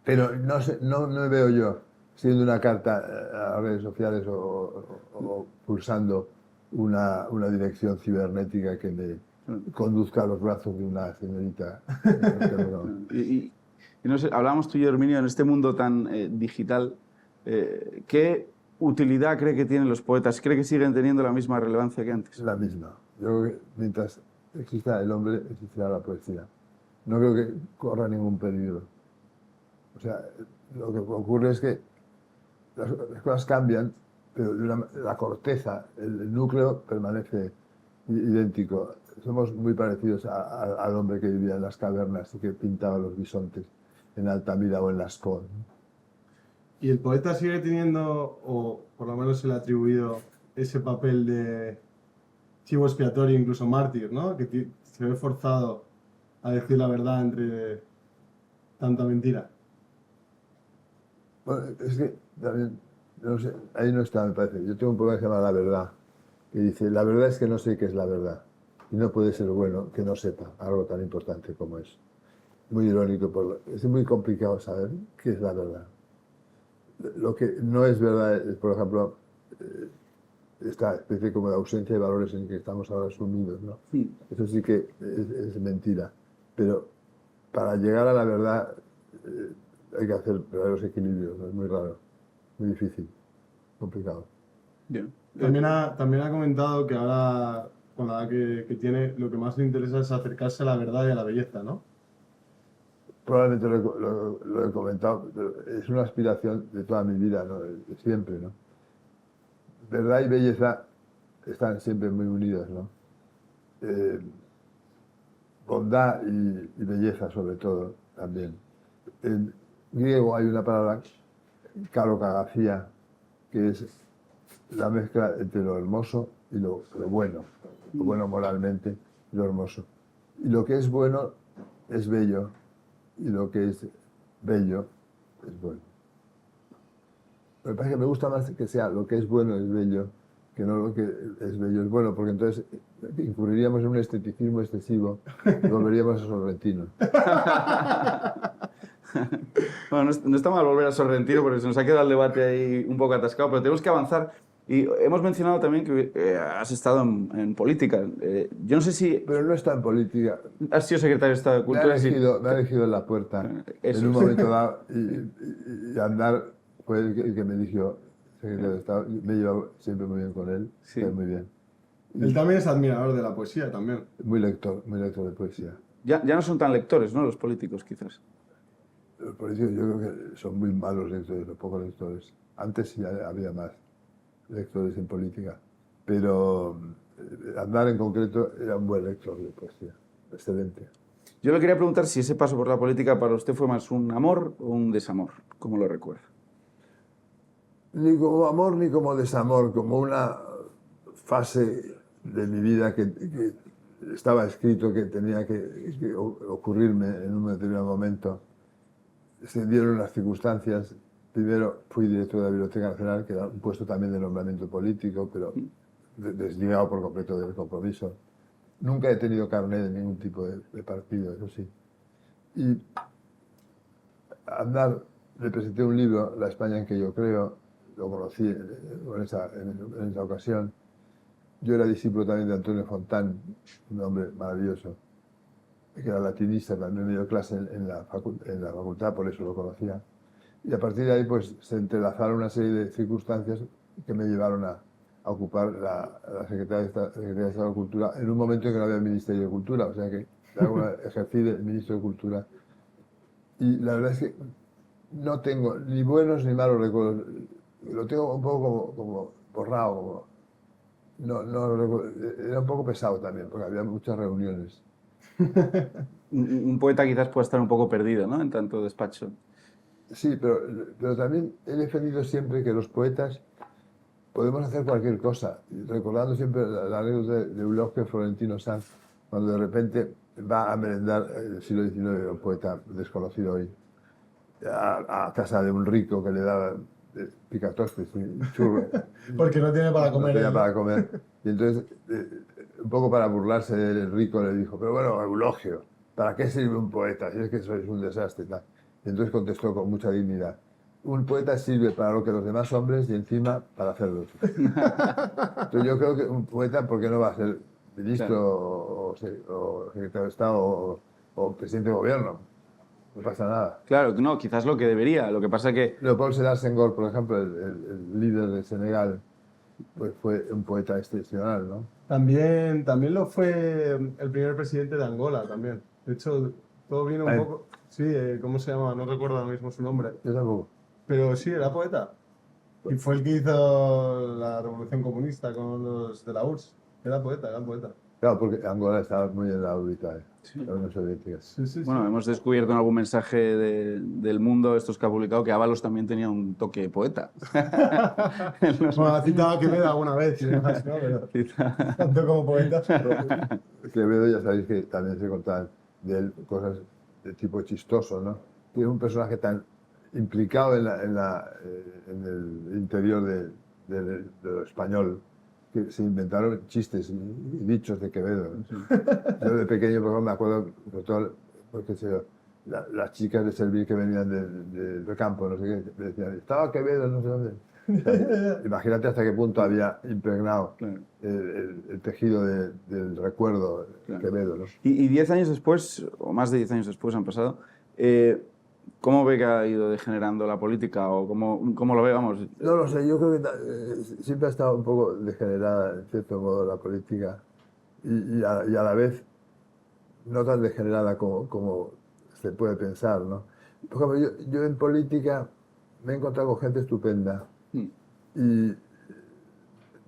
Pero no me veo yo siendo una carta a redes sociales o pulsando una dirección cibernética que me conduzca a los brazos de una señorita. Y no sé, hablábamos tú y yo, Herminio, en este mundo tan digital, ¿qué utilidad cree que tienen los poetas? ¿Cree que siguen teniendo la misma relevancia que antes? La misma. Yo creo que mientras exista el hombre, existirá la poesía. No creo que corra ningún peligro. O sea, lo que ocurre es que las cosas cambian, pero la corteza, el núcleo permanece idéntico. Somos muy parecidos al hombre que vivía en las cavernas y que pintaba los bisontes en Altamira o en Lascaux. Y el poeta sigue teniendo, o por lo menos se le ha atribuido, ese papel de chivo expiatorio, incluso mártir, ¿no? Que se ve forzado a decir la verdad entre tanta mentira. Bueno, es que también, no sé, ahí no está, me parece. Yo tengo un poema que se llama La Verdad, que dice, la verdad es que no sé qué es la verdad, y no puede ser bueno que no sepa algo tan importante como es. Muy irónico, es muy complicado saber qué es la verdad. Lo que no es verdad es, por ejemplo, esta especie como de ausencia de valores en que estamos ahora sumidos, ¿no? Sí. Eso sí que es mentira. Pero para llegar a la verdad hay que hacer verdaderos equilibrios, ¿no? Es muy raro, muy difícil, complicado. Bien. También ha comentado que ahora, con la edad que tiene, lo que más le interesa es acercarse a la verdad y a la belleza, ¿no? probablemente lo he comentado, pero es una aspiración de toda mi vida, ¿no? De siempre, ¿no? Verdad y belleza están siempre muy unidas, ¿no? Eh, bondad y belleza, sobre todo, también. En griego hay una palabra, kalokagathia, que es la mezcla entre lo hermoso y lo bueno moralmente y lo hermoso. Y lo que es bueno es bello, y lo que es bello es bueno. Lo que pasa es que me gusta más que sea lo que es bueno es bello, que no lo que es bello es bueno, porque entonces incurriríamos en un esteticismo excesivo y volveríamos a Sorrentino. Bueno, no está mal volver a Sorrentino porque se nos ha quedado el debate ahí un poco atascado, pero tenemos que avanzar. Y hemos mencionado también que has estado en política. Yo no sé si Pero no está en política. has sido secretario de Estado de Me Cultura. me ha elegido en la puerta Eso en un es. momento dado y Andar fue el que me eligió secretario de Estado. Me he llevado siempre muy bien con él, Sí. fue muy bien. Él también es admirador de la poesía, también. Muy lector de poesía. Ya no son tan lectores, ¿no? Los políticos, quizás. Los políticos yo creo que son muy malos lectores, los pocos lectores. Antes sí había más lectores en política, pero Andar en concreto era un buen lector de poesía, excelente. Yo le quería preguntar si ese paso por la política para usted fue más un amor o un desamor. ¿Cómo lo recuerda? Ni como amor ni como desamor, como una fase de mi vida que estaba escrito que tenía que ocurrirme en un determinado momento. Se dieron las circunstancias. Primero fui director de la Biblioteca Nacional, que era un puesto también de nombramiento político, pero desligado por completo del compromiso. Nunca he tenido carnet de ningún tipo de partido, eso sí. Y a Andar le presenté un libro, La España en que yo creo, lo conocí en esa ocasión. Yo era discípulo también de Antonio Fontán, un hombre maravilloso, que era latinista, también me dio clase en la facultad, por eso lo conocía. Y a partir de ahí pues se entrelazaron una serie de circunstancias que me llevaron a ocupar la Secretaría de Estado de Cultura en un momento en que no había Ministerio de Cultura, o sea que ejercí de ministro de Cultura. Y la verdad es que no tengo ni buenos ni malos recuerdos. Lo tengo un poco como borrado. Era un poco pesado también, porque había muchas reuniones. Un poeta quizás pueda estar un poco perdido, ¿no? En tanto despacho. Sí, pero también he defendido siempre que los poetas podemos hacer cualquier cosa, recordando siempre la anécdota de Eulogio Florentino Sanz, cuando de repente va a merendar en el siglo XIX, un poeta desconocido hoy, a casa de un rico que le daba picatostes y churros. Porque no tiene para comer. No tenía él. para comer. Y entonces, un poco para burlarse del rico, le dijo, pero bueno, Eulogio, ¿para qué sirve un poeta? Si es que sois un desastre y tal. Y entonces contestó con mucha dignidad, un poeta sirve para lo que los demás hombres y encima para hacerlo. Entonces yo creo que un poeta, ¿por qué no va a ser ministro Claro. o secretario de Estado o presidente de gobierno? No pasa nada. Claro, no, quizás lo que debería. Lo que pasa que... Leopold Sédar Senghor, por ejemplo, el líder de Senegal, pues fue un poeta excepcional, ¿no? También lo fue el primer presidente de Angola, también. De hecho, todo vino un poco... Sí, ¿cómo se llama? No recuerdo ahora mismo su nombre. Yo tampoco. Pero sí, era poeta. Y fue el que hizo la revolución comunista con los de la URSS. Era poeta, era poeta. Claro, porque Angola estaba muy en la órbita de la Unión Soviética. Sí, sí, sí. Bueno, hemos descubierto en algún mensaje del mundo, estos que ha publicado, que Ábalos también tenía un toque poeta. Bueno, ha citado a Quevedo alguna vez y demás, ¿no? Pero tanto como poeta. Quevedo, ya sabéis que también se contaban de él cosas de tipo chistoso, ¿no? Tiene un personaje tan implicado en el interior de lo español, que se inventaron chistes y dichos de Quevedo, ¿no? Yo de pequeño, por ejemplo, me acuerdo, sobre todo, porque las chicas de servir que venían del campo, no sé qué, me decían, estaba Quevedo, no sé dónde. O sea, imagínate hasta qué punto había impregnado Claro. el tejido del recuerdo Claro. Quevedo, ¿no? Y 10 años después, o más de 10 años después han pasado, ¿cómo ve que ha ido degenerando la política? ¿O cómo lo ve? Vamos, No lo sé, yo creo que siempre ha estado un poco degenerada, en cierto modo, la política y a la vez no tan degenerada como se puede pensar, ¿no? Por ejemplo, yo en política me he encontrado con gente estupenda y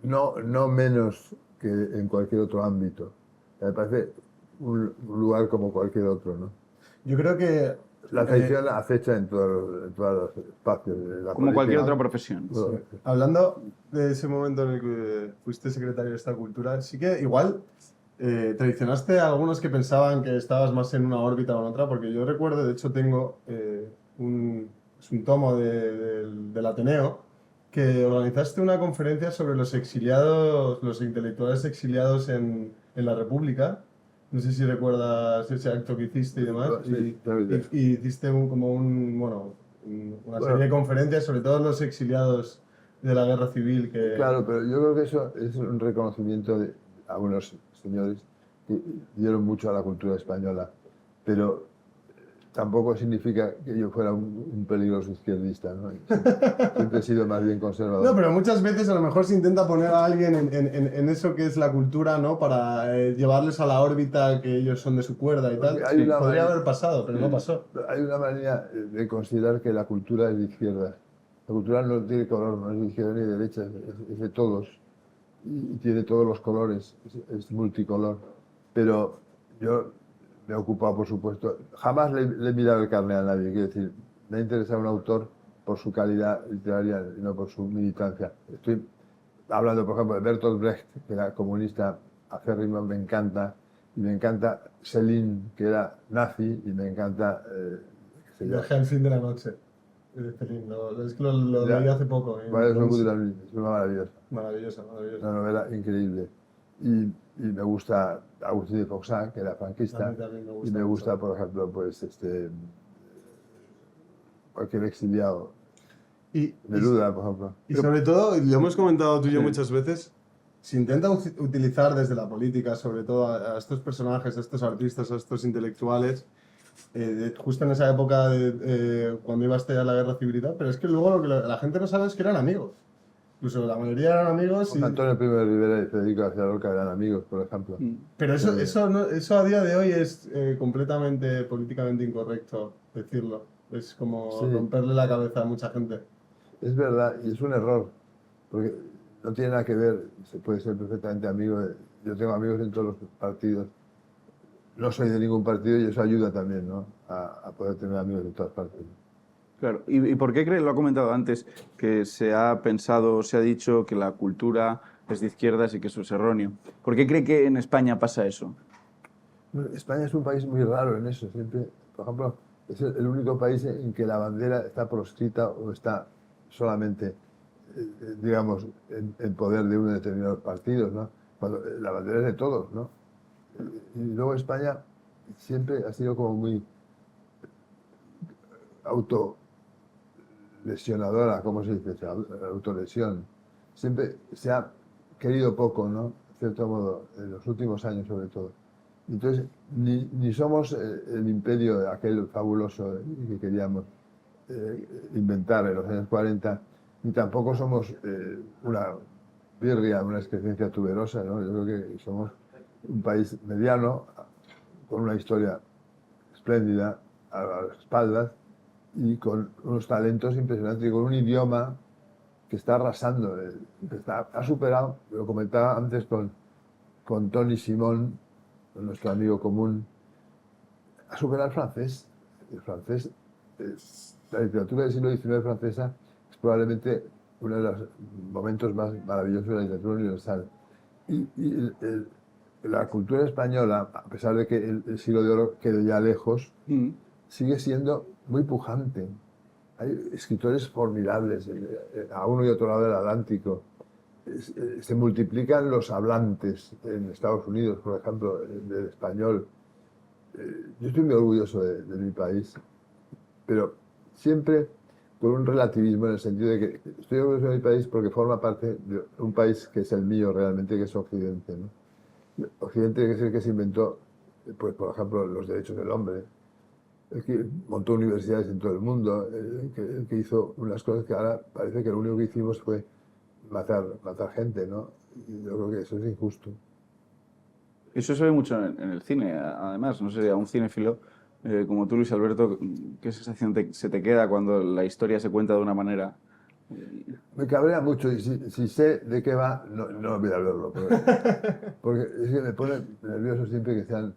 no menos que en cualquier otro ámbito. Me parece un lugar como cualquier otro, ¿no? Yo creo que La traición acecha en todos los espacios de la Como política. cualquier otra profesión. Bueno, hablando de ese momento en el que fuiste secretario de esta cultura, sí que igual traicionaste a algunos que pensaban que estabas más en una órbita o en otra, porque yo recuerdo, de hecho tengo es un tomo del Ateneo, que organizaste una conferencia sobre los exiliados, los intelectuales exiliados en la República. No sé si recuerdas ese acto que hiciste y demás. Sí, sí. Y hiciste una serie de conferencias sobre todos los exiliados de la guerra civil que... Claro, pero yo creo que eso es un reconocimiento de algunos señores que dieron mucho a la cultura española, pero tampoco significa que yo fuera un peligroso izquierdista, ¿no? Siempre he sido más bien conservador. No, pero muchas veces a lo mejor se intenta poner a alguien en eso que es la cultura, ¿no? Para llevarles a la órbita que ellos son de su cuerda y tal. Hay una Podría manera- haber pasado, pero no pasó. Hay una manera de considerar que la cultura es de izquierda. La cultura no tiene color, no es de izquierda ni de derecha, es de todos. Y tiene todos los colores, es multicolor. Pero yo me he ocupado, por supuesto, jamás le he mirado el carné a nadie, quiero decir, me ha interesado un autor por su calidad literaria y no por su militancia. Estoy hablando, por ejemplo, de Bertolt Brecht, que era comunista acérrimo, me encanta, y me encanta Céline, que era nazi, y me encanta... qué sé yo. Viaje al fin de la noche. Es que lo Ya. leí hace poco. Vale, es una maravillosa. Maravillosa, maravillosa. Una novela increíble. Y me gusta Agustín de Foxá, que era A franquista, mí también me gusta y me gusta, mucho. por ejemplo, pues cualquier exiliado. Y Neruda, por ejemplo. y sobre todo, y lo hemos comentado tú y yo muchas veces, se intenta utilizar desde la política, sobre todo a estos personajes, a estos artistas, a estos intelectuales, justo en esa época cuando iba a estallar la guerra civil y tal, pero es que luego lo que la gente no sabe es que eran amigos. Incluso la mayoría eran amigos. Antonio Primo de Rivera y Federico García Lorca eran amigos, por ejemplo. Pero eso a día de hoy es completamente políticamente incorrecto decirlo. Es como Sí. romperle la cabeza a mucha gente. Es verdad, y es un error, porque no tiene nada que ver, se puede ser perfectamente amigo. Yo tengo amigos en todos los partidos. No soy de ningún partido y eso ayuda también, ¿no? A poder tener amigos de todas partes. Claro. ¿Y por qué cree, lo ha comentado antes, que se ha pensado, se ha dicho que la cultura es de izquierdas y que eso es erróneo? ¿Por qué cree que en España pasa eso? Bueno, España es un país muy raro en eso. Siempre, por ejemplo, es el único país en que la bandera está proscrita o está solamente, digamos, en poder de unos determinados partidos, ¿no? Cuando la bandera es de todos, ¿no? Y luego España siempre ha sido como muy autolesionadora, ¿cómo se dice? Autolesión. Siempre se ha querido poco, ¿no? De cierto modo, en los últimos años sobre todo. Entonces, ni somos el imperio aquel fabuloso que queríamos inventar en los años 40, ni tampoco somos una birria, una excrescencia tuberosa, ¿no? Yo creo que somos un país mediano, con una historia espléndida a las espaldas y con unos talentos impresionantes y con un idioma que está arrasando, ha superado, lo comentaba antes con Tony Simón, nuestro amigo común, ha superado al francés. El francés, la literatura del siglo XIX francesa es probablemente uno de los momentos más maravillosos de la literatura universal. Y la cultura española, a pesar de que el siglo de oro quede ya lejos, sigue siendo muy pujante. Hay escritores formidables a uno y otro lado del Atlántico. Se multiplican los hablantes en Estados Unidos, por ejemplo, del español. Yo estoy muy orgulloso de mi país, pero siempre con un relativismo en el sentido de que estoy orgulloso de mi país porque forma parte de un país que es el mío realmente, que es Occidente, ¿no? Occidente, que es el que se inventó, pues, por ejemplo, los derechos del hombre, el que montó universidades en todo el mundo, el que hizo unas cosas que ahora parece que lo único que hicimos fue matar gente, ¿no? Y yo creo que eso es injusto. Eso se ve mucho en el cine, además. No sé, a un cinéfilo como tú, Luis Alberto, ¿qué sensación se te queda cuando la historia se cuenta de una manera? Me cabrea mucho y si sé de qué va, no voy a verlo. Porque es que me pone nervioso siempre que sean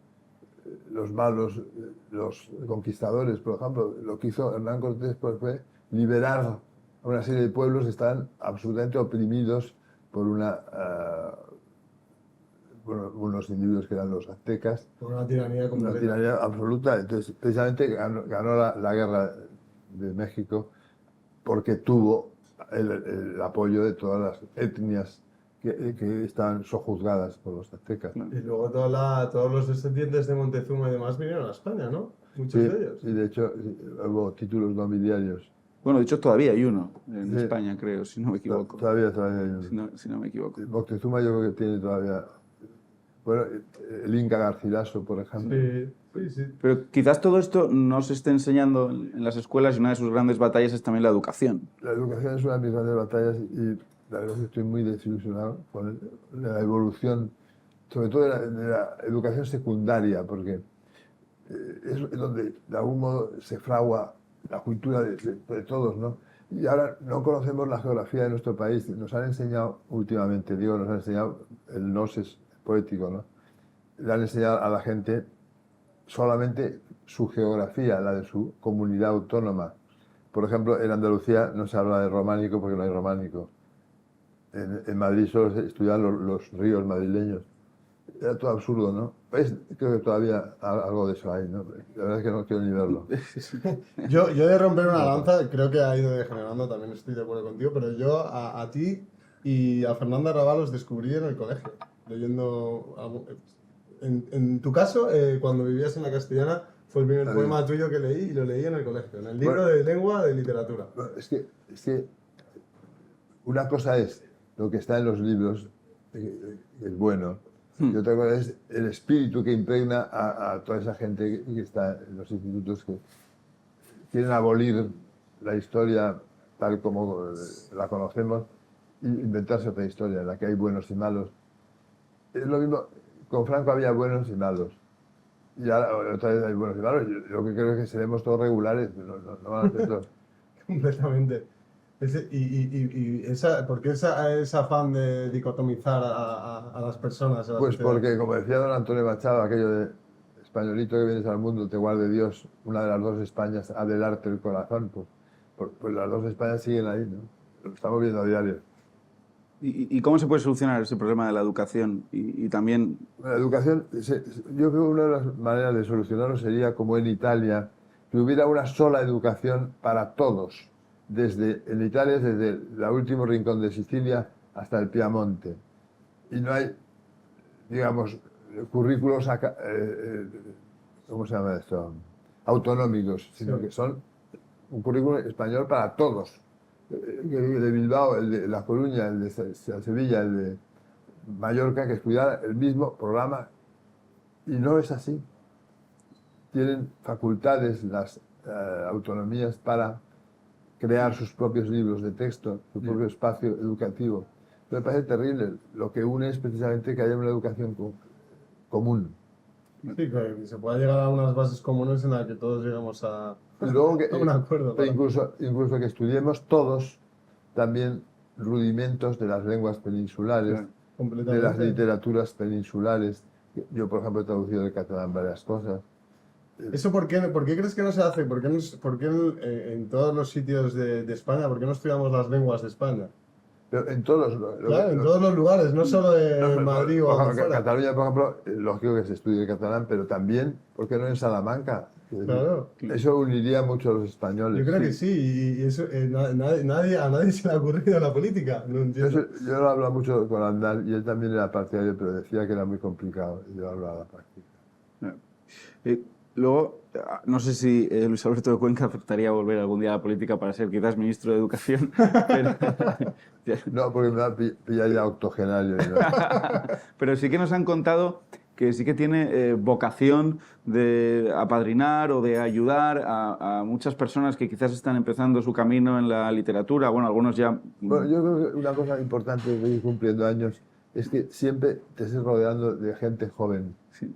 los malos, los conquistadores. Por ejemplo, lo que hizo Hernán Cortés pues, fue liberar a una serie de pueblos que estaban absolutamente oprimidos por unos individuos que eran los aztecas. Por una tiranía completa. Una tiranía absoluta. Entonces, precisamente ganó la guerra de México porque tuvo el apoyo de todas las etnias que estaban sojuzgadas por los aztecas. Y luego todos los descendientes de Montezuma y demás vinieron a España, ¿no? Muchos de ellos. Y de hecho hubo títulos nobiliarios. Bueno, de hecho todavía hay uno en Sí. España, creo, si no me equivoco. Todavía hay uno. Si no me equivoco. Moctezuma yo creo que tiene todavía... Bueno, el Inca Garcilaso, por ejemplo. Sí. Pero quizás todo esto no se esté enseñando en las escuelas y una de sus grandes batallas es también la educación. La educación es una de mis grandes batallas y la verdad es que estoy muy desilusionado con la evolución, sobre todo de la educación secundaria, porque es donde de algún modo se fragua la cultura de todos, ¿no? Y ahora no conocemos la geografía de nuestro país. Nos han enseñado últimamente, nos han enseñado el gnosis poético, ¿no? Le han enseñado a la gente solamente su geografía, la de su comunidad autónoma. Por ejemplo, en Andalucía no se habla de románico porque no hay románico. En Madrid solo se estudian los ríos madrileños. Era todo absurdo, ¿no? Creo que todavía algo de eso hay, ¿no? La verdad es que no quiero ni verlo. Yo de romper una lanza, creo que ha ido degenerando, también estoy de acuerdo contigo, pero yo a ti y a Fernanda Arrabal los descubrí en el colegio, leyendo... En tu caso, cuando vivías en la Castellana, fue el primer poema tuyo que leí y lo leí en el colegio, en el libro de lengua de literatura. Bueno, es que una cosa es lo que está en los libros, que es bueno, y otra cosa es el espíritu que impregna a toda esa gente que está en los institutos que quieren abolir la historia tal como la conocemos e inventarse otra historia en la que hay buenos y malos. Es lo mismo, con Franco había buenos y malos. Y ahora otra vez hay buenos y malos. Yo lo que creo es que seremos todos regulares, no van a ser todos. Completamente. ¿Por qué ese afán de dicotomizar a las personas? A la Pues sociedad? porque, como decía don Antonio Machado, aquello de españolito que vienes al mundo, te guarde Dios, una de las dos Españas ha del arte el corazón, pues las dos Españas siguen ahí, ¿no? Lo estamos viendo a diario. ¿Y cómo se puede solucionar ese problema de la educación? Y también... La educación, yo creo que una de las maneras de solucionarlo sería, como en Italia, que hubiera una sola educación para todos. En Italia, desde el último rincón de Sicilia hasta el Piamonte. Y no hay, digamos, currículos, ¿cómo se llama esto? Autonómicos, sino que son un currículo español para todos. El de Bilbao, el de La Coruña, el de Sevilla, el de Mallorca, que estudiara el mismo programa. Y no es así. Tienen facultades las autonomías para crear sus propios libros de texto, su propio espacio educativo. Me parece terrible. Lo que une es precisamente que haya una educación común. Sí, que se pueda llegar a unas bases comunes en las que todos lleguemos a un acuerdo. Incluso que estudiemos todos también rudimentos de las lenguas peninsulares, de las literaturas peninsulares. Yo, por ejemplo, he traducido del catalán varias cosas. ¿Eso por qué crees que no se hace? ¿Por qué en todos los sitios de España, por qué no estudiamos las lenguas de España? Pero en todos en todos los lugares, no solo en Madrid o afuera. Cataluña, por ejemplo, lógico que se estudie el catalán, pero también, ¿por qué no en Salamanca? Claro. Eso uniría mucho a los españoles. Yo creo que sí, y eso a nadie se le ha ocurrido en la política. No entiendo. Yo lo hablaba mucho con Andal y él también era partidario, pero decía que era muy complicado. Y yo hablaba de la práctica. Luego, no sé si Luis Alberto de Cuenca aceptaría volver algún día a la política para ser quizás ministro de Educación. Pero... No, porque me va a pillar ya octogenario. ¿No? Pero sí que nos han contado que sí que tiene vocación de apadrinar o de ayudar a muchas personas que quizás están empezando su camino en la literatura. Bueno, algunos ya... Bueno, yo creo que una cosa importante de ir cumpliendo años es que siempre te estés rodeando de gente joven. Sí.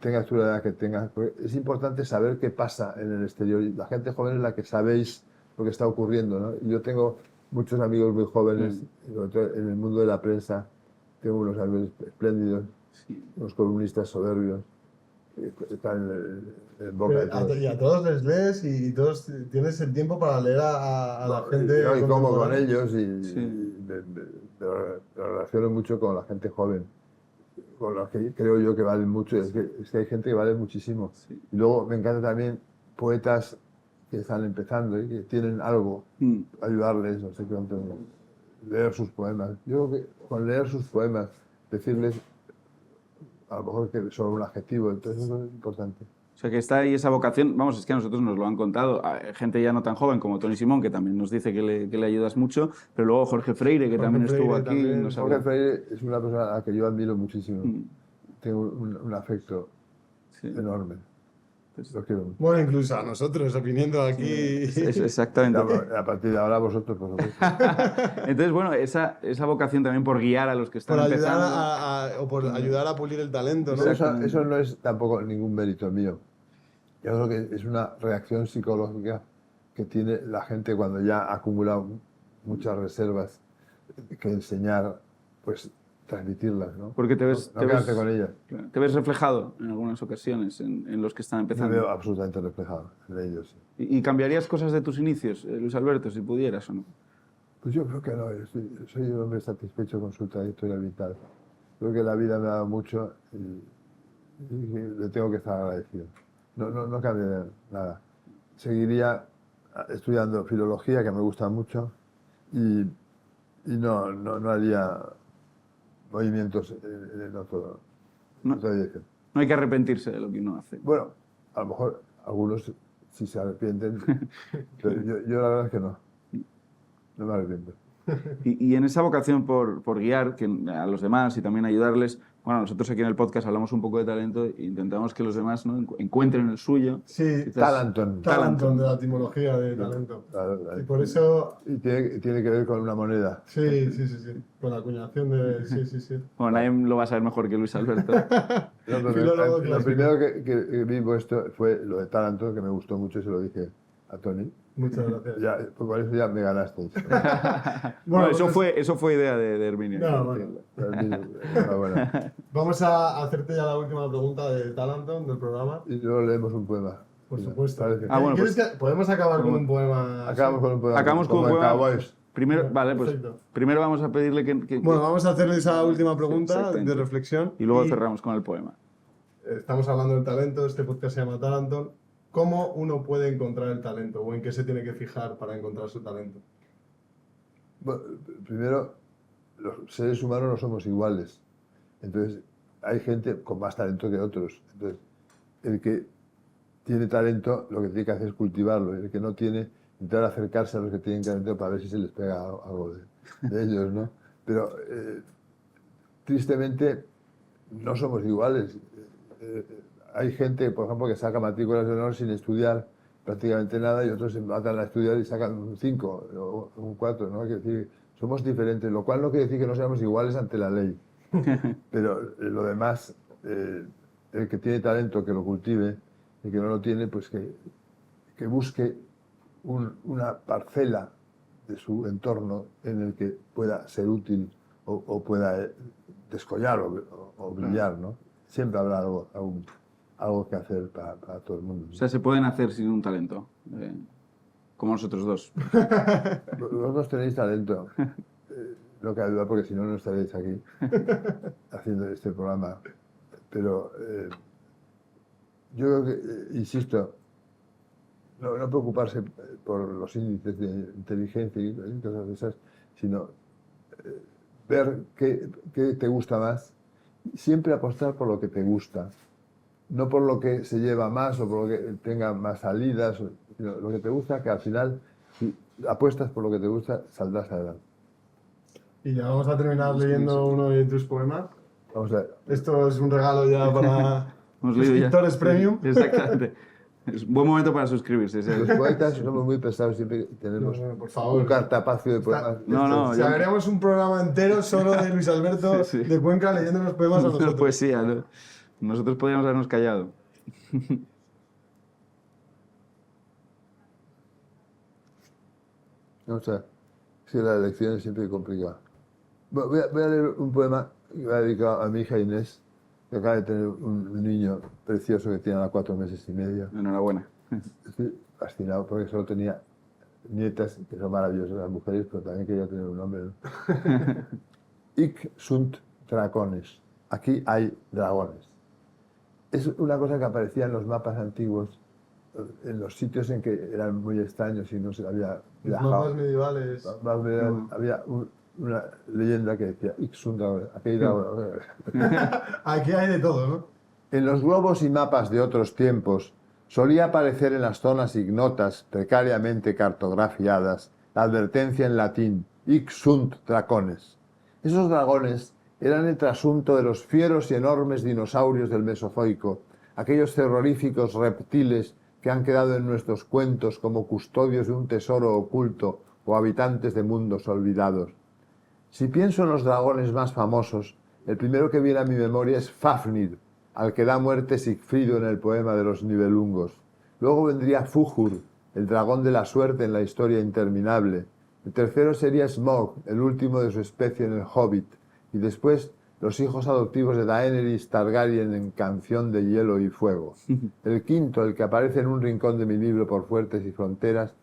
tengas tú la edad que tengas. Es importante saber qué pasa en el exterior. La gente joven es la que sabéis lo que está ocurriendo, ¿no? Yo tengo muchos amigos muy jóvenes, sobre todo en el mundo de la prensa. Tengo unos amigos espléndidos, unos columnistas soberbios, que están en boca de todos. Y a todos les lees y todos tienes el tiempo para leer a la gente. Y como con contemporánea. ellos y me relaciono mucho con la gente joven, con los que creo yo que valen mucho. Es que hay gente que vale muchísimo. Y luego me encanta también poetas que están empezando y que tienen algo, ayudarles, no sé cuánto, leer sus poemas. Yo creo que con leer sus poemas, decirles a lo mejor que solo un adjetivo, entonces eso es importante. O sea, que está ahí esa vocación, vamos, es que a nosotros nos lo han contado, gente ya no tan joven como Tony Simón, que también nos dice que le ayudas mucho, pero luego Jorge Freire, que también estuvo aquí. también. Nos Jorge habló. Freire es una persona a la que yo admiro muchísimo. Tengo un afecto enorme. Lo quiero mucho. Bueno, incluso a nosotros, viniendo aquí. Exactamente. A partir de ahora vosotros, por supuesto. Entonces, bueno, esa vocación también por guiar a los que están Por ayudar empezando. o por ayudar a pulir el talento, ¿no? Pero eso no es tampoco ningún mérito mío. Yo creo que es una reacción psicológica que tiene la gente cuando ya ha acumulado muchas reservas que enseñar, pues transmitirlas, ¿no? Porque te ves, No quedarte con ellas. te ves reflejado en algunas ocasiones en los que están Me empezando. veo absolutamente reflejado en ellos. Sí. ¿Y cambiarías cosas de tus inicios, Luis Alberto, si pudieras o no? Pues yo creo que no. Soy un hombre satisfecho con su trayectoria vital. Creo que la vida me ha dado mucho y le tengo que estar agradecido. No cambiaría nada. Seguiría estudiando filología, que me gusta mucho, y no haría movimientos en otra dirección. No hay que arrepentirse de lo que uno hace. Bueno, a lo mejor algunos sí se arrepienten, pero yo la verdad es que no. No me arrepiento. Y en esa vocación por guiar a los demás y también ayudarles, bueno, nosotros aquí en el podcast hablamos un poco de talento e intentamos que los demás, ¿no?, encuentren el suyo. Sí, Quizás- Talenton. Talenton, de la etimología de talento. Y por eso. Y tiene que ver con una moneda. Sí. Con la acuñación de. Sí. Bueno, nadie lo va a saber mejor que Luis Alberto. Filólogo Lo clásico. primero que vi puesto fue lo de Talenton, que me gustó mucho y se lo dije a Tony. Muchas gracias. Ya, pues por eso ya me ganasteis. Bueno, pues- eso fue idea de Herminio. No, bueno. Enhorabuena. Vamos a hacerte ya la última pregunta de Talenton del programa. Y luego leemos un poema. Por supuesto. Parece. Bueno, ¿Quieres que podemos acabar con un poema? Acabamos con un poema. Acabamos con un como en poema. Cowboys. Primero, vale, pues Perfecto. primero vamos a pedirle que Bueno, vamos a hacerle esa última pregunta exactamente. de reflexión. y luego cerramos con el poema. Estamos hablando del talento, este podcast se llama Talenton. ¿Cómo uno puede encontrar el talento o en qué se tiene que fijar para encontrar su talento? Bueno, primero, los seres humanos no somos iguales. Entonces, hay gente con más talento que otros. Entonces, el que tiene talento, lo que tiene que hacer es cultivarlo. El que no tiene, intentar acercarse a los que tienen talento para ver si se les pega algo de ellos, ¿no? Pero, tristemente, no somos iguales. Hay gente, por ejemplo, que saca matrículas de honor sin estudiar prácticamente nada y otros se matan a estudiar y sacan un 5 o un 4, ¿no? Hay que decir, somos diferentes, lo cual no quiere decir que no seamos iguales ante la ley. Pero lo demás, el que tiene talento, que lo cultive, y que no lo tiene, pues que busque una parcela de su entorno en el que pueda ser útil o pueda descollar o brillar, ¿no? Siempre habrá algo que hacer para todo el mundo, ¿no? O sea, se pueden hacer sin un talento, como nosotros dos. Los dos tenéis talento, no cabe duda, porque si no, no estaréis aquí haciendo este programa. Pero yo creo que, insisto, no preocuparse por los índices de inteligencia y cosas de esas, sino ver qué te gusta más, siempre apostar por lo que te gusta. No por lo que se lleva más o por lo que tenga más salidas, sino lo que te gusta, que al final, si apuestas por lo que te gusta, saldrás adelante. Y ya vamos a terminar leyendo uno de tus poemas. Vamos a ver. Esto es un regalo ya para Hemos leído ya. suscriptores premium. Exactamente. Es un buen momento para suscribirse. ¿sí? Los poetas somos muy pesados, siempre tenemos No, por favor. un cartapacio de poemas. No, Si haríamos un programa entero solo de Luis Alberto Sí. de Cuenca leyendo los poemas a Una nosotros. poesía, ¿no? Nosotros podríamos habernos callado. O sea, si la elección es siempre complicada. Voy a leer un poema que va dedicado a mi hija Inés, que acaba de tener un niño precioso que tiene ahora 4 meses y medio. Enhorabuena. Estoy fascinado porque solo tenía nietas, que son maravillosas las mujeres, pero también quería tener un hombre, ¿no? Hic sunt dracones. Aquí hay dragones. Es una cosa que aparecía en los mapas antiguos, en los sitios en que eran muy extraños y no se había Los viajado. mapas medievales. Había una leyenda que decía Hic sunt dragones. Aquí hay dragones. Aquí hay de todo, ¿no? En los globos y mapas de otros tiempos solía aparecer en las zonas ignotas, precariamente cartografiadas, la advertencia en latín, hic sunt dracones. Esos dragones eran el trasunto de los fieros y enormes dinosaurios del Mesozoico, aquellos terroríficos reptiles que han quedado en nuestros cuentos como custodios de un tesoro oculto o habitantes de mundos olvidados. Si pienso en los dragones más famosos, el primero que viene a mi memoria es Fafnir, al que da muerte Sigfrido en el poema de los Nibelungos. Luego vendría Fujur, el dragón de la suerte en la historia interminable. El tercero sería Smaug, el último de su especie en el Hobbit. Y después, los hijos adoptivos de Daenerys Targaryen en Canción de Hielo y Fuego. El quinto, el que aparece en un rincón de mi libro por Fuertes y Fronteras,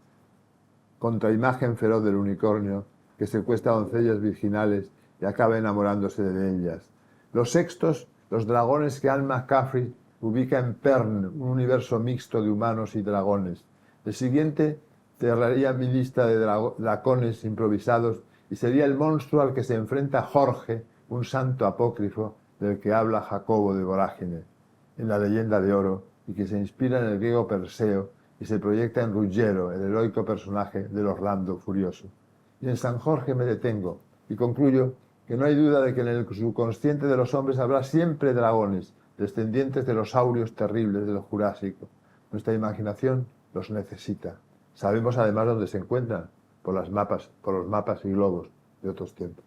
contraimagen feroz del unicornio, que secuestra doncellas virginales y acaba enamorándose de ellas. Los sextos, los dragones que Anne McCaffrey ubica en Pern, un universo mixto de humanos y dragones. El siguiente cerraría mi lista de dracones improvisados y sería el monstruo al que se enfrenta Jorge, un santo apócrifo del que habla Jacobo de Vorágine, en la leyenda de oro, y que se inspira en el griego Perseo y se proyecta en Ruggiero, el heroico personaje del Orlando Furioso. Y en San Jorge me detengo y concluyo que no hay duda de que en el subconsciente de los hombres habrá siempre dragones, descendientes de los saurios terribles del Jurásico. Nuestra imaginación los necesita. Sabemos además dónde se encuentran, por los mapas y globos de otros tiempos.